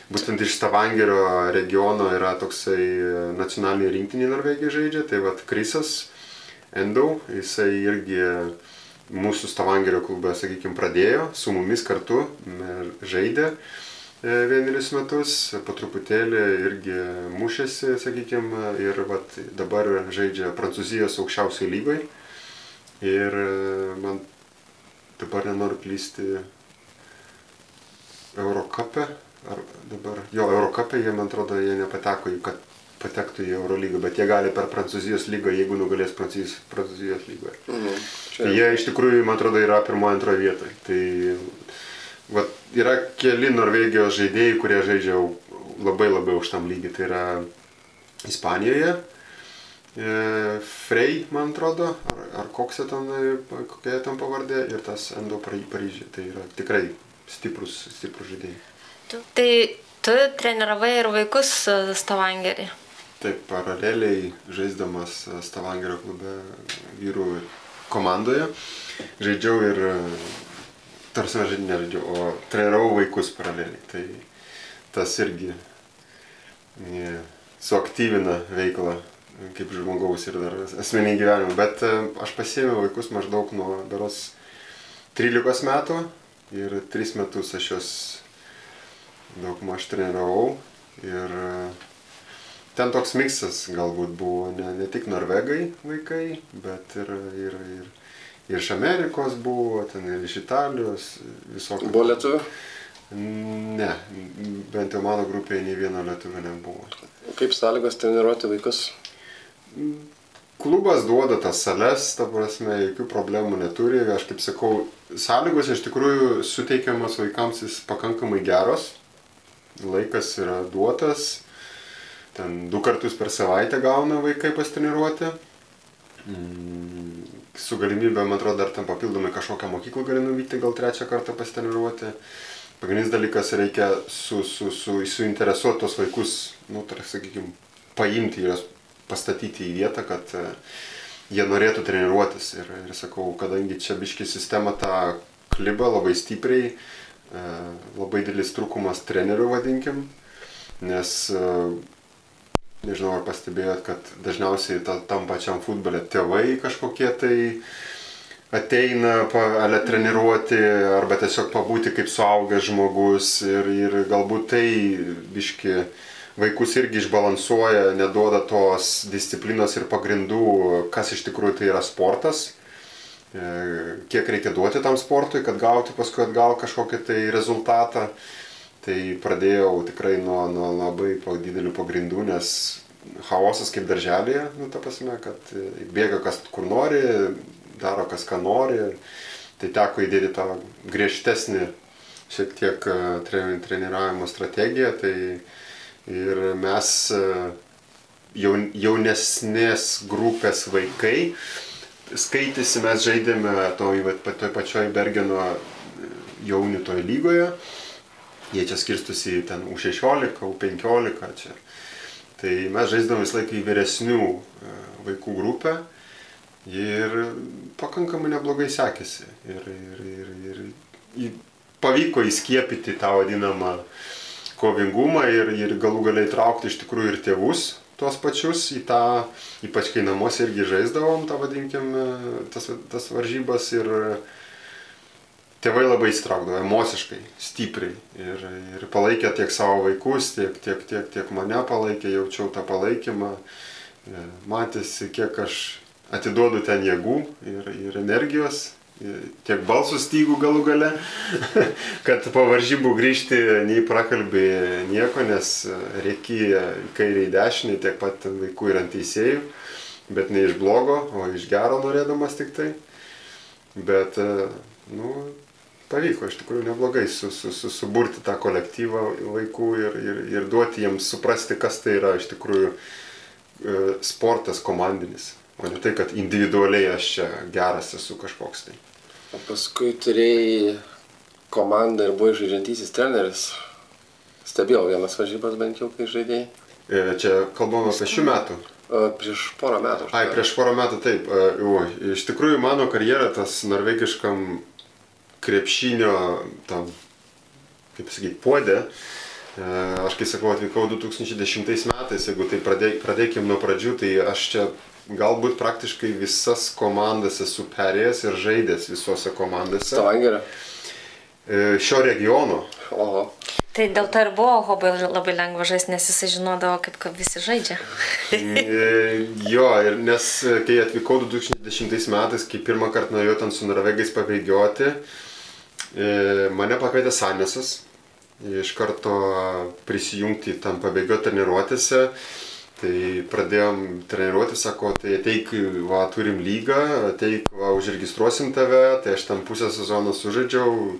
Būtent iš Stavangerio regiono yra toksai nacionaliniai rinktiniai Norvegija žaidžia, tai vat Krisas Endau, jisai irgi mūsų Stavangerio klube, sakykime, pradėjo, su mumis kartu žaidė vienerius metus, po truputėlį irgi mušėsi, sakykime, ir vat dabar žaidžia Prancūzijos aukščiausiai lygai. Ir man dabar nenoriu klysti Eurocup'e, ar dabar, jo, Eurocup'e jie, man atrodo, jie nepateko, kad patektų į Eurolygą, bet jie gali per Prancūzijos lygą, jeigu nugalės Prancūzijos lygoje. Tai jie iš tikrųjų, man atrodo, yra 1-2 vietoje. Tai vat, yra keli Norvegijos žaidėjai, kurie žaidžia labai aukštam lygiai. Tai yra Ispanijoje, Frey, man atrodo, ar kokia ten pavardė, ir tas Endo Paryžiuje. Tai yra tikrai stiprus žaidėjai. Tai tu treniravai ir vaikus Stavangerį? Taip, paraleliai žaisdamas Stavangerio klube vyrų komandoje, žaidžiau ir, tarsi nežaidžiau, o treniravau vaikus paraleliai. Tai tas irgi suaktyvina veiklą kaip žmogaus ir dar asmeninį gyvenimą. Bet aš pasiėmiau vaikus maždaug nuo beros 13 metų ir 3 metus aš juos daugmaž treniravau. Ir ten toks miksas galbūt buvo, ne tik norvegai vaikai, bet ir iš Amerikos buvo, ten ir iš Italijos, visokių. Buvo lietuvių? Ne, bent jau mano grupėje nei vieno lietuvio nebuvo. Kaip sąlygos treniruoti vaikus? Klubas duoda tas sales, ta prasme, jokių problemų neturi. Aš kaip sakau, sąlygos iš tikrųjų suteikiamas vaikams pakankamai geros. Laikas yra duotas. Ten 2 kartus per savaitę gauna vaikai pasitreniruoti. Su galimybė, man atrodo, dar ten papildomai kažkokią mokyklą gali nuvykti, gal 3 kartą pasitreniruoti. Pagrindinis dalykas, reikia suinteresuoti tos vaikus, sakykime, paimti juos, pastatyti į vietą, kad jie norėtų treniruotis. Ir sakau, kadangi čia biški sistema tą klibą labai stipriai, labai didelis trūkumas trenerių, vadinkim, nes nežinau, ar pastebėjot, kad dažniausiai tam pačiam futbole tėvai kažkokie tai ateina treniruoti arba tiesiog pabūti kaip suaugęs žmogus ir galbūt tai biški vaikus irgi išbalansuoja, neduoda tos disciplinos ir pagrindų, kas iš tikrųjų tai yra sportas, kiek reikia duoti tam sportui, kad gauti paskui atgal kažkokį tai rezultatą. Tai pradėjau tikrai nuo labai didelių pagrindų, nes chaosas kaip darželėje, ta prasme, kad bėga kas kur nori, daro kas ką nori. Tai teko įdėti tą griežtesnį šiek tiek treniravimo strategiją. Tai ir mes jaunesnės grupės vaikai skaitėsi, mes žaidėme toj pačioj Bergeno jaunių toj lygoje. Jie čia skirstusi ten U16, U15 čia. Tai mes žaisdavom visą laiką į vyresnių vaikų grupę ir pakankamai neblogai sekėsi. Ir pavyko įskiepyti tą vadinamą kovingumą ir galų galiai įtraukti iš tikrųjų ir tėvus tuos pačius į tą, ypač kai namuose irgi žaisdavom tą, vadinkim, tas varžybas ir tėvai labai įsitraukdavo emociškai, stipriai ir palaikė tiek savo vaikus, tiek mane palaikė, jaučiau tą palaikymą, matėsi, kiek aš atiduodu ten jėgų ir energijos, tiek balsų stygų galų gale, kad po varžybų grįžti nei prakalbį nieko, nes reikia į kairę į dešinį tiek pat vaikų ir ant teisėjų, bet ne iš blogo, o iš gero norėdamas tik tai. Bet, pavyko iš tikrųjų neblogai suburti tą kolektyvą vaikų ir duoti jiems suprasti, kas tai yra iš tikrųjų sportas komandinis, o ne tai, kad individualiai aš čia geras esu kažkoks tai. O paskui turėjai komandą ir buvai žaidžiantysis treneris. Stebėjau vienas varžybas bent jau, kai žaidėjai. Čia kalbame apie šių metų. Prieš porą metų. Prieš porą metų, taip. Iš tikrųjų, mano karjera tas norvegiškam krepšinio, tam, kaip sakyti, puodė. Aš, kai sakau, atvykau 2010 metais, jeigu tai pradėkim nuo pradžių, tai aš čia galbūt praktiškai visas komandas esu perėjęs ir žaidęs visose komandose. Stavangerio? Šio regiono. Oho. Tai dėl to ir buvo Hobai labai lengva žaisti, nes jisai žinodavo, kaip visi žaidžia. Jo, ir nes kai atvykau 2010 metais, kai pirmą kartą nuėjau ten su norvegais pabėgioti, mane pakvietė Sanesas iš karto prisijungti tam pabėgioti treniruotėse. Tai pradėjom treniruoti, sako, tai ateik, va, turim lygą, ateik, va, užregistruosim tave, tai aš tam pusę sezoną sužaidžiau,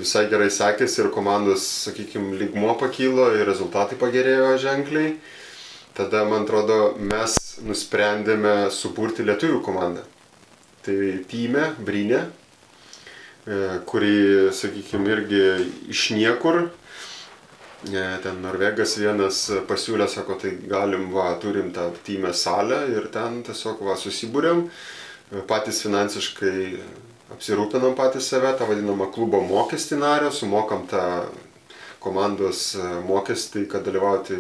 visai gerai sekėsi ir komandos, sakykime, lygmuo pakilo ir rezultatai pagerėjo ženkliai. Tada, man atrodo, mes nusprendėme suburti lietuvių komandą. Tai Tyme, Brynė, kuri, sakykime, irgi iš niekur. Ten norvegas vienas pasiūlė, sako, tai galim, va, turim tą Tyme salę ir ten tiesiog, va, susibūrėm, patys finansiškai apsirūpinam patys save, tą vadinamą klubo mokestį nario, sumokam tą komandos mokestį, kad dalyvauti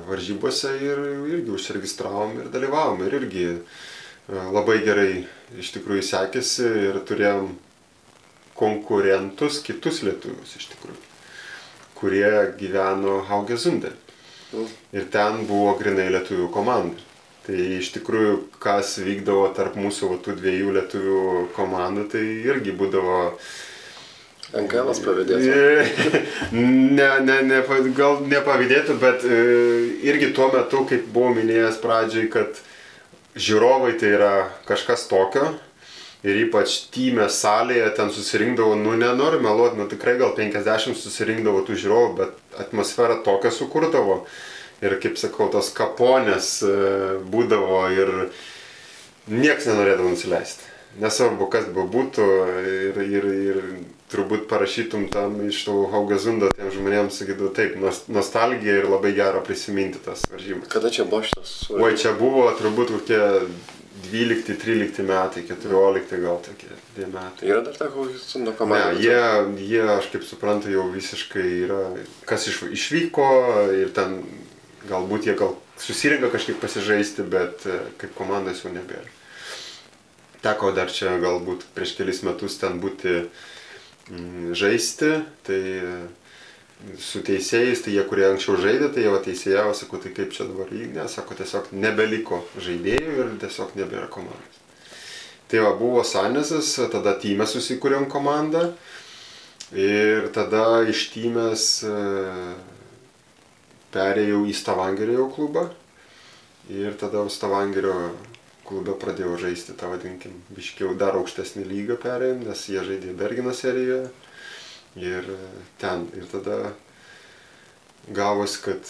varžybose ir irgi užsiregistravom ir dalyvavom ir irgi labai gerai iš tikrųjų sekėsi ir turėjom konkurentus, kitus lietuvius iš tikrųjų, kurie gyveno Haugesünde. Ir ten buvo grinai lietuvių komanda. Tai iš tikrųjų, kas vykdavo tarp mūsų tų dviejų lietuvių komandų, tai irgi būdavo... NKL'as pavydėtų. Gal nepavydėtų, bet irgi tuo metu, kaip buvau minėjęs pradžiai, kad žiūrovai tai yra kažkas tokio. Ir ypač Tyme salėje ten susirinkdavo, nenoriu meluoti, tikrai gal 50 susirinkdavo tų žiūrovų, bet atmosferą tokią sukurdavo. Ir kaip sakau, tos kaponės būdavo ir nieks nenorėdavo nusileisti. Nesvarbu, kas būtų ir turbūt parašytum tam iš tų Haugesundo tiem žmonėms, sakydavo taip, nostalgija ir labai gera prisiminti tas varžymas. Kada čia buvo šitas? Oi, čia buvo turbūt kokie 12, 13 metai, 14 gal tokie 2 metai. Yra dar ta Haugesundo komanda? Ne, jie, aš kaip suprantu, jau visiškai yra, kas išvyko ir ten galbūt jie susirenka kažkaip pasižaisti, bet kaip komandas jau nebėra. Teko dar čia galbūt prieš kelis metus ten būti žaisti, tai su teisėjais, tai jie, kurie anksčiau žaidė, tai jie teisėjavo, sako, tai kaip čia dabar ne, sako, tiesiog nebeliko žaidėjų ir tiesiog nebėra komandos. Tai va, buvo Sanesas, tada Tyme susikūrėm komandą ir tada iš Tymės perėjau į Stavangerio klubą ir tada Stavangerio klube pradėjau žaisti tą, vadinkim, biškiau dar aukštesnį lygą perėjom, nes jie žaidė Bergeno serijoje. Ir ten. Ir tada gavos, kad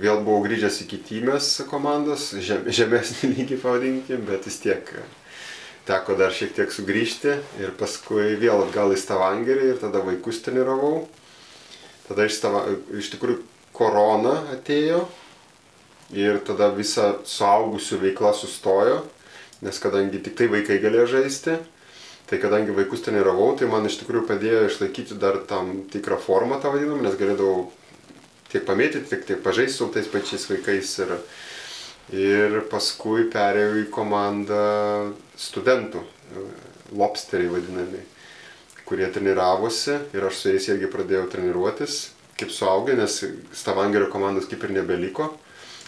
vėl buvau grįžęs į Kitymės komandos, žemesnį lygį pavadinkim, bet vis tiek teko dar šiek tiek sugrįžti. Ir paskui vėl atgal į Stavangerį ir tada vaikus treniravau. Tada iš tikrųjų korona atėjo ir tada visa suaugusių veikla sustojo, nes kadangi tik tai vaikai galėjo žaisti, tai kadangi vaikus treniravau, tai man iš tikrųjų padėjo išlaikyti dar tam tikrą formą tą vadinamą, nes galėdavau tiek pamėtyti, tiek pažaisti su tais pačiais vaikais. Ir paskui perėjau į komandą studentų, lobsteriai vadinami, kurie treniravosi ir aš su jais irgi pradėjau treniruotis kaip suaugę, nes Stavangerio komandos kaip ir nebeliko,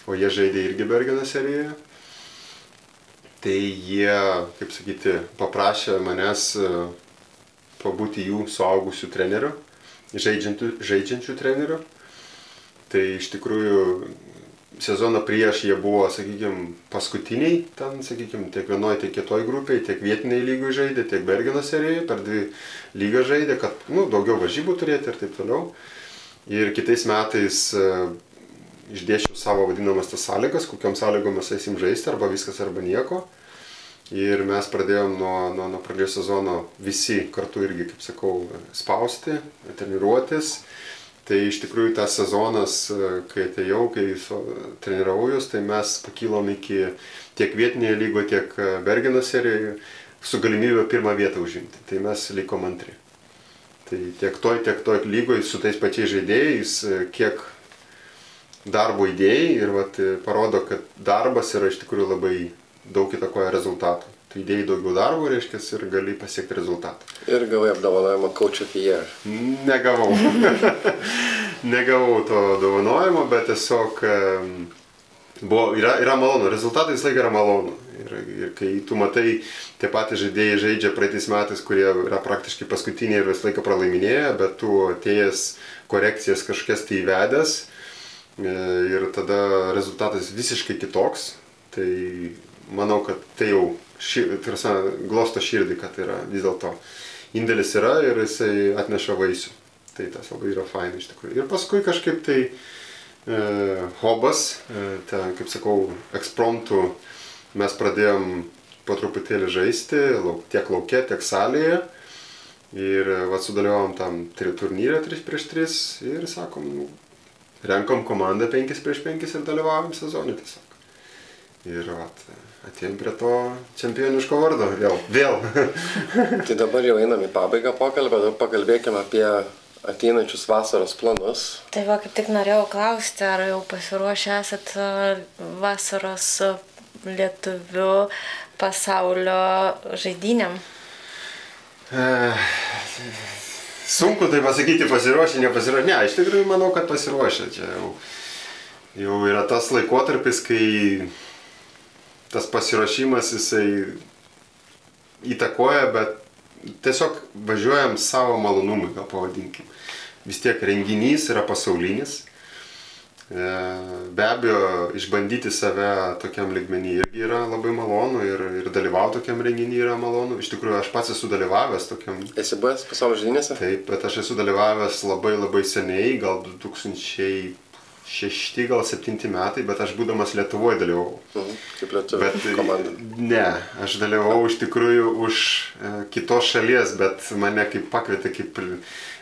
o jie žaidė irgi Bergeno serijoje. Tai jie, kaip sakyti, paprašė manęs pabūti jų suaugusių trenerių, žaidžiančių trenerių. Tai iš tikrųjų sezoną prieš jie buvo, sakykime, paskutiniai, ten, sakykime, tiek vienoje, tiek kitoje grupėje, tiek vietiniai lygui žaidė, tiek Bergeno serijoje, per 2 lygas žaidė, kad daugiau varžybų turėti ir taip toliau. Ir kitais metais išdėšiau savo vadinamas tas sąlygas, kokiom sąlygom mes eisim žaisti, arba viskas, arba nieko. Ir mes pradėjom nuo pradžios sezono visi kartu irgi, kaip sakau, spausti, treniruotis. Tai iš tikrųjų tas sezonas, kai atėjau, kai treniravau jūs, tai mes pakilom iki tiek vietinėje lygoje, tiek Bergeno serijoje su galimybė 1 vietą užimti. Tai mes likom 2. Tai tiek toj lygoje su tais pačiais žaidėjais, kiek darbo įdėjai ir parodo, kad darbas yra iš tikrųjų labai daug įtakoja rezultatų. Tai įdėjai daugiau darbo, reiškia, ir gali pasiekti rezultatą. Ir gavai apdovanojimą Coach of the Year. Negavau. Negavau to dovanojimo, bet tiesiog yra malonu. Rezultatai visą laiką yra malonu. Ir kai tu matai, tie patys žaidėjai žaidžia praeitais metais, kurie yra praktiškai paskutiniai ir visą laiką pralaiminėja, bet tu atėjęs korekcijas kažkokias tai įvedęs, ir tada rezultatas visiškai kitoks, tai manau, kad tai jau glosto širdį, kad yra vis dėlto indėlis yra ir jisai atneša vaisių. Tai tas labai yra fainai iš tikrųjų. Ir paskui kažkaip tai hobas, ten, kaip sakau, ekspromptų mes pradėjom po truputėlį žaisti, tiek lauke, tiek salėje. Ir sudalyvavom tam turnyre 3x3 ir sakom, renkam komandą 5x5 ir dalyvavom sezonį tiesiog. Ir atėjom prie to čempioniško vardo vėl. Tai dabar jau einam į pabaigą pokalbio, dabar pakalbėkime apie ateinančius vasaros planus. Tai va, kaip tik norėjau klausti, ar jau pasiruošę esat vasaros lietuvių pasaulio žaidynėm? Sunku tai pasakyti, pasiruošę, nepasiruošę. Ne, iš tikrųjų manau, kad pasiruošę. Čia jau yra tas laikotarpis, kai tas pasiruošimas jisai įtakoja, bet tiesiog važiuojam savo malonumui, gal pavadinkim. Vis tiek renginys yra pasaulinis. Be abejo, išbandyti save tokiam lygmenį irgi yra labai malonu ir dalyvauti tokiam renginį yra malonu. Iš tikrųjų, aš pats esu dalyvavęs tokiam. Esi buvęs pasaulio žaidynėse? Taip, bet aš esu dalyvavęs labai seniai, gal 2006, gal 2007 metai, bet aš būdamas Lietuvoje dalyvavau. Kaip lietuvių komanda? Ne, aš dalyvavau iš tikrųjų už kitos šalies, bet mane kaip pakvietė, kaip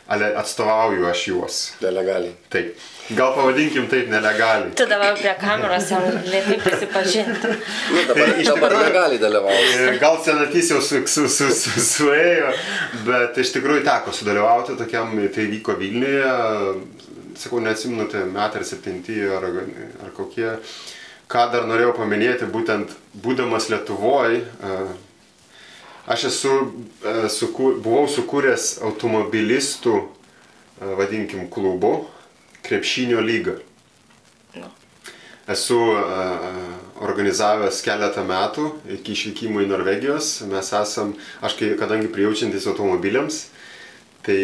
atstovauju aš juos. Nelegaliai. Taip. Gal pavadinkim taip, nelegaliai. Tu dabar prie kameros jau lėtai prisipažinti. Dabar legaliai dalyvauju. Gal senatys jau suėjo, bet iš tikrųjų teko sudalyvauti tokiam, tai vyko Vilniuje, sakau, neatsimenu, tai metai ar 7 ar kokie. Ką dar norėjau paminėti, būtent būdamas Lietuvoje, aš buvau sukūręs automobilistų, vadinkim, klubų, krepšinio lygą. Esu organizavęs keletą metų iki išvykimo į Norvegijos. Mes aš kadangi prijaučiantis automobiliams, tai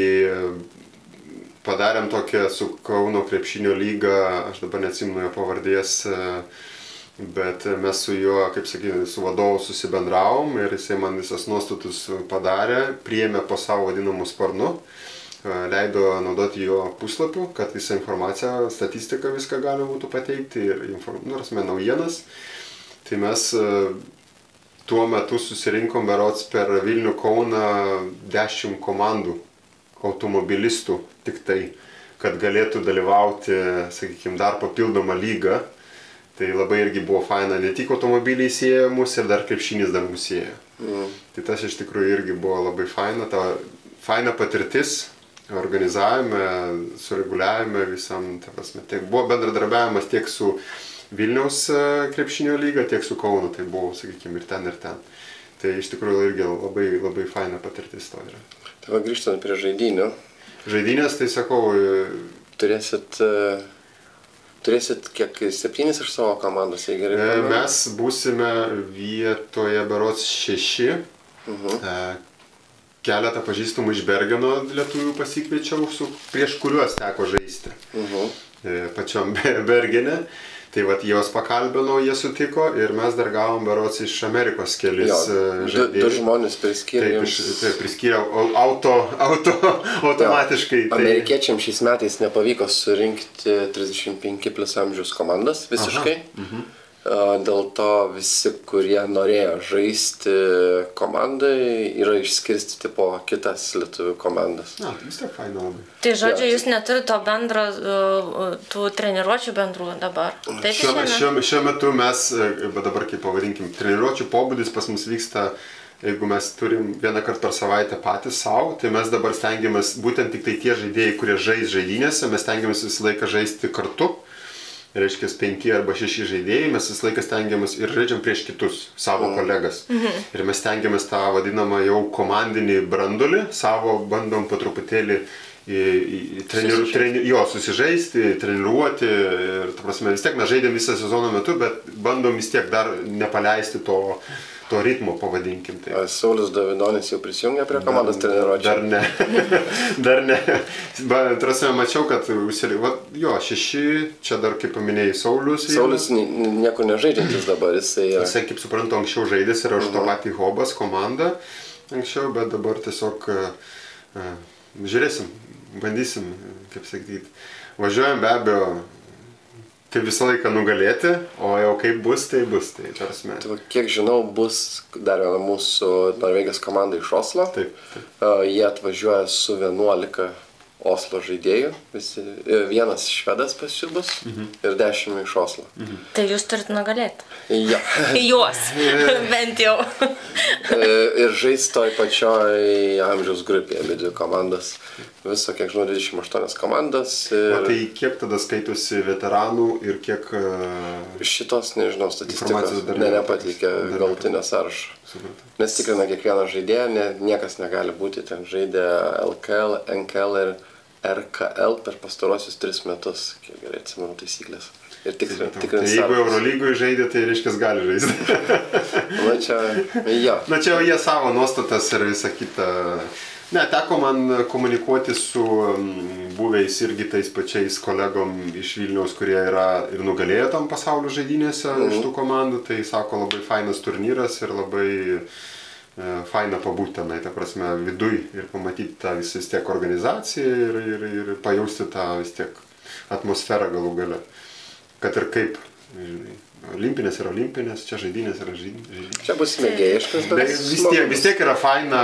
padarėm tokią su Kauno krepšinio lyga, aš dabar neatsimenu jo pavardės, bet mes su juo, kaip sakyti, su vadovu susibendravom ir jisai man visas nuostatus padarė, priėmė po savo vadinamų sparnu, leido naudoti jo puslapių, kad visą informaciją, statistiką viską galima būtų pateikti ir naujienas. Tai mes tuo metu susirinkom berods per Vilnių Kauną 10 komandų automobilistų tik tai, kad galėtų dalyvauti, sakykime, dar papildomą lygą. Tai labai irgi buvo faina, ne tik automobiliai sieja mus ir dar krepšinis dar mus sieja. Tai tas iš tikrųjų irgi buvo labai faina, ta faina patirtis organizavime, sureguliavime visam, ta prasme, tiek buvo bendradarbiavimas tiek su Vilniaus krepšinio lyga, tiek su Kaunu, tai buvo, sakykime, ir ten, ir ten. Tai iš tikrųjų irgi labai, labai faina patirtis to yra. Tai va, grįžtant prie žaidynių. Žaidynės, tai sakau... Turėsit kiek 7 iš savo komandos, jei gerai pamenu? Mes būsime vietoje berods 6. Keletą pažįstamų iš Bergeno lietuvių pasikviečiau, prieš kuriuos teko žaisti. Pačiom Bergene. Tai vat juos pakalbinau, jie sutiko ir mes dar gavom berods iš Amerikos kelis žaidėjus. Du žmonės priskyrė jums. Taip, priskyriau automatiškai. Amerikiečiam šiais metais nepavyko surinkti 35 plus amžiaus komandas visiškai. Dėl to visi, kurie norėjo žaisti komandai, yra išskirstyti po kitas lietuvių komandas. Na, tai vis tiek faina labai. Tai žodžiu, jūs neturite to bendro, tų treniruočių bendrų dabar? Šiuo metu mes, dabar kaip pavadinkim, treniruočių pobūdis pas mus vyksta, jeigu mes turim vieną kartą per savaitę patys savo, tai mes dabar stengiamės, būtent tik tai tie žaidėjai, kurie žais žaidynėse, mes stengiamės visą laiką žaisti kartu. Reiškia 5 arba 6 žaidėjai, mes visą laiką stengiamės ir žaidžiam prieš kitus savo kolegas. Ir mes stengiamės tą vadinamą jau komandinį brandulį, savo bandom po truputėlį susižaisti, treniruoti. Ir ta prasme, vis tiek mes žaidėm visą sezono metu, bet bandom vis tiek dar nepaleisti to ritmo, pavadinkim. Tai. Saulius Davidonis jau prisijungė prie komandos treniruočių? Dar ne. Dar ne. Trasme, mačiau, kad jo, 6, čia dar kaip paminėjai Saulius. Saulius nieko nežaidžiantis dabar, jisai, kaip suprantu, anksčiau žaidės ir aš to patį Hobas komandą anksčiau, bet dabar tiesiog žiūrėsim, bandysim, kaip sakyti, važiuojam be abejo. Kaip visą laiką nugalėti, o jau kaip bus, tai bus. Tai, tarsi, kiek žinau, bus dar viena mūsų Norvegijos komanda iš Oslo. Taip. Jie atvažiuoja su 11 Oslo žaidėjų. Vienas švedas pas jų bus ir 10 iš Oslo. Tai jūs turit nugalėti? Ja. Juos, bent jau. Ir žais toj pačioj amžiaus grupėje, abi dvi komandas. Viso, kiek žinau, 28 komandas. Tai kiek tada skaitosi veteranų ir kiek... Šitos, nežinau, statistikos nepateikė galutinę sąrašą. Nes tikrina kiekvieną žaidėją, niekas negali būti ten žaidė LKL, NKL ir RKL per pastarosius 3 metus, kiek gerai atsimenu taisyklės. Ir tikrina sąrašą. Jeigu Eurolygoj žaidė, tai reiškia gali žaisti. Na čia jie savo nuostatas ir visą kitą. Ne, teko man komunikuoti su buvėjais irgi tais pačiais kolegom iš Vilniaus, kurie yra ir nugalėjo tam pasaulio žaidynėse iš tų komandų. Tai sako, labai fainas turnyras ir labai faina pabūti tenai, ta prasme, viduj ir pamatyti tą vis tiek organizaciją ir pajausti tą vis tiek atmosferą galų gale. Kad ir kaip, žinai, olimpinės yra olimpinės, čia žaidynės yra žaidynės. Čia bus mėgėjiškas, bet vis tiek yra faina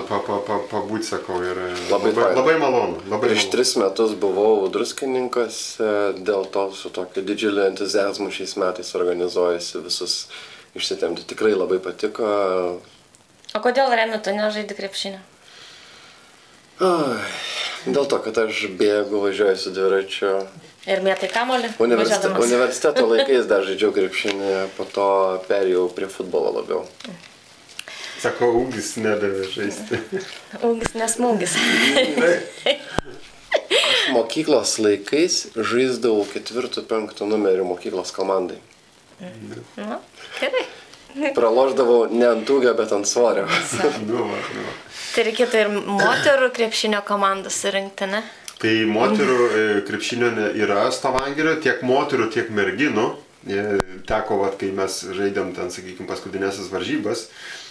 pabūti, sakau, ir labai malonu. Prieš 3 metus buvau druskininkose, dėl to su tokiu didžiuliu entuziazmu šiais metais organizuojasi visus išsitemti. Tikrai labai patiko. O kodėl Remi, tu nežaidi krepšinio? Dėl to, kad aš bėgu, važiuoju su dviračiu. Ir mėtai kamuolį? Universiteto laikais dar žaidžiau krepšinį, po to perėjau prie futbolo labiau. Sako, ūgis nedavė žaisti. Ūgis nesmūgis. Aš mokyklos laikais žaisdavau 4-5 numerių mokyklos komandai. Nu, gerai. Pralošdavau ne ant ūgio, bet ant svorio. Tai reikėtų ir moterų krepšinio komandas surinkti, ne? Tai moterų krepšinio yra Stavangerio, tiek moterų, tiek merginų. Teko, kai mes žaidėm ten, sakykime, paskutinėsias varžybas,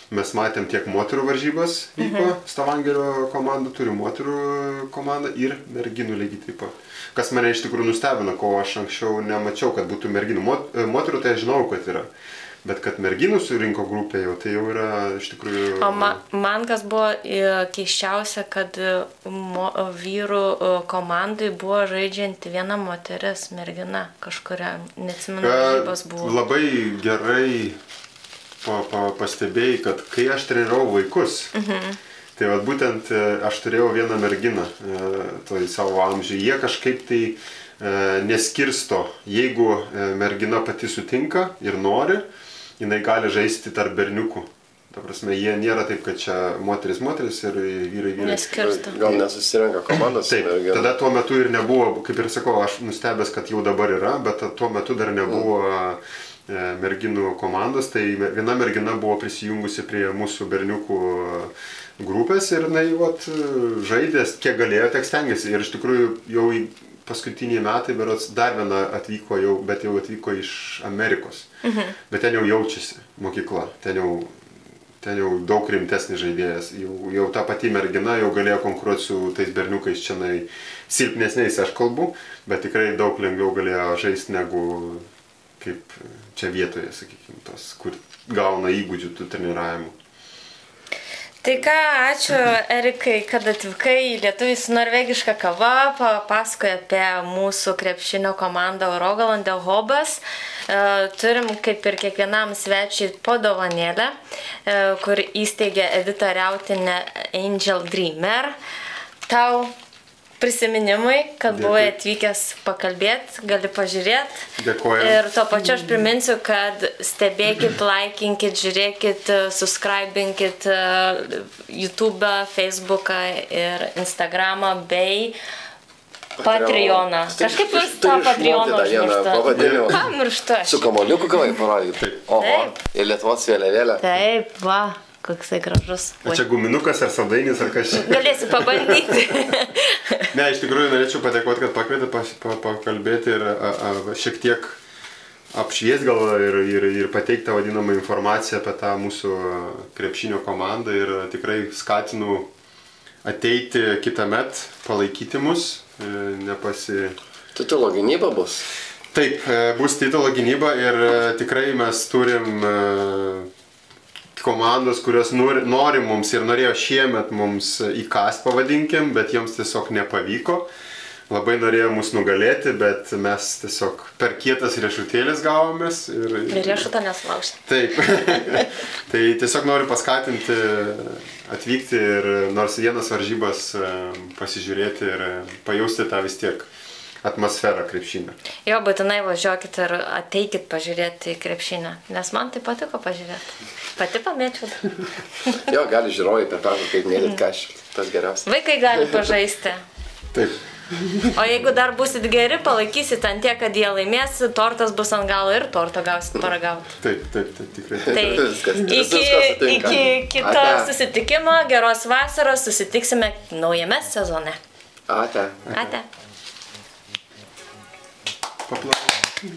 mes matėm tiek moterų varžybas vyko, Stavangerio komanda turi moterų komandą ir merginų lygiai taip pat. Kas mane iš tikrųjų nustebino, ko aš anksčiau nemačiau, kad būtų merginų. Moterų tai aš žinau, kad yra. Bet kad merginų surinko grupė jau, tai jau yra iš tikrųjų... O man kas buvo keiščiausia, kad vyrų komandai buvo žaidžianti viena moteris, mergina kažkuria, neatsimenu, varžybos buvo. Labai gerai pastebėjai, kad kai aš treniravau vaikus, tai vat būtent aš turėjau vieną merginą toj savo amžiui. Jie kažkaip tai neskirsto, jeigu mergina pati sutinka ir nori, jinai gali žaisti tarp berniukų. Ta prasme, jie nėra taip, kad čia moteris ir vyrai. Neskirsto. Gal nesusirenka komandos. Taip, tada tuo metu ir nebuvo, kaip ir sakau, aš nustebęs, kad jau dabar yra, bet tuo metu dar nebuvo merginų komandos, tai viena mergina buvo prisijungusi prie mūsų berniukų grupės ir jinai žaidė, kiek galėjo, tiek stengiasi. Ir iš tikrųjų jau paskutiniai metai, berods, dar viena atvyko jau, bet jau atvyko iš Amerikos. Bet ten jau jaučiasi mokykla, ten jau daug rimtesnis žaidėjas. Jau ta pati mergina jau galėjo konkuruoti su tais berniukais čia silpnesniais, aš kalbu, bet tikrai daug lengviau galėjo žaisti negu kaip čia vietoje, sakykime, tos, kur gauna įgūdžių tų treniravimų. Tai ką, ačiū Erikai, kad atvykai į Lietuviai su norvegiška kava, papasakoja apie mūsų krepšinio komandą Rogalandė Hobas. Turim kaip ir kiekvienam svečiui po dovanėlę, kur įsteigė Edita Riautinė Angel Dreamer. Tau prisiminimai, kad buvai atvykęs pakalbėti, gali pažiūrėti. Dėkuoju. Ir tuo pačiu aš priminsiu, kad stebėkit, laikinkit, žiūrėkit, subscribinkit YouTube'ą, Facebook'ą ir Instagram'ą bei Patreoną. Kažkaip vis tą Patreoną užmirštu. Ką mirštu aš? Su kamoliuku gavai parodyti. Oho, ir Lietuvos vėliavėlė. Taip, va. Koksai gražus. O čia guminukas ar saldainis ar kas čia? Galėsi pabandyti. Ne, iš tikrųjų norėčiau padėkoti, kad pakvietė pakalbėti ir šiek tiek apšvies gal ir pateikti tą vadinamą informaciją apie tą mūsų krepšinio komandą ir tikrai skatinu ateiti kitąmet, palaikyti mus, Titulo gynyba bus? Taip, bus titulo gynyba ir tikrai mes turim komandos, kurios nori mums ir norėjo šiemet mums įkast, pavadinkim, bet joms tiesiog nepavyko. Labai norėjo mus nugalėti, bet mes tiesiog per kietas riešutėlis gavomės. Ir riešutą nesulaužti. Taip. Tai tiesiog noriu paskatinti atvykti ir nors vienas varžybas pasižiūrėti ir pajausti tą vis tiek atmosferą krepšinę. Jo, būtinai važiuokit ir ateikit pažiūrėti į krepšinę, nes man tai patiko pažiūrėti. Pati pamėčiau. Jo, gali žiūrovai per pertrauką mėlyt kažką, tas geriausia. Vaikai gali pažaisti. Taip. O jeigu dar busit geri, palaikysit ant tiek, kad jie laimės, tortas bus ant galo ir torto gausit paragauti. Taip, tikrai. Tai iki kito susitikimo, geros vasaros, susitiksime naujame sezone. Ate. Ate. Paplaukim.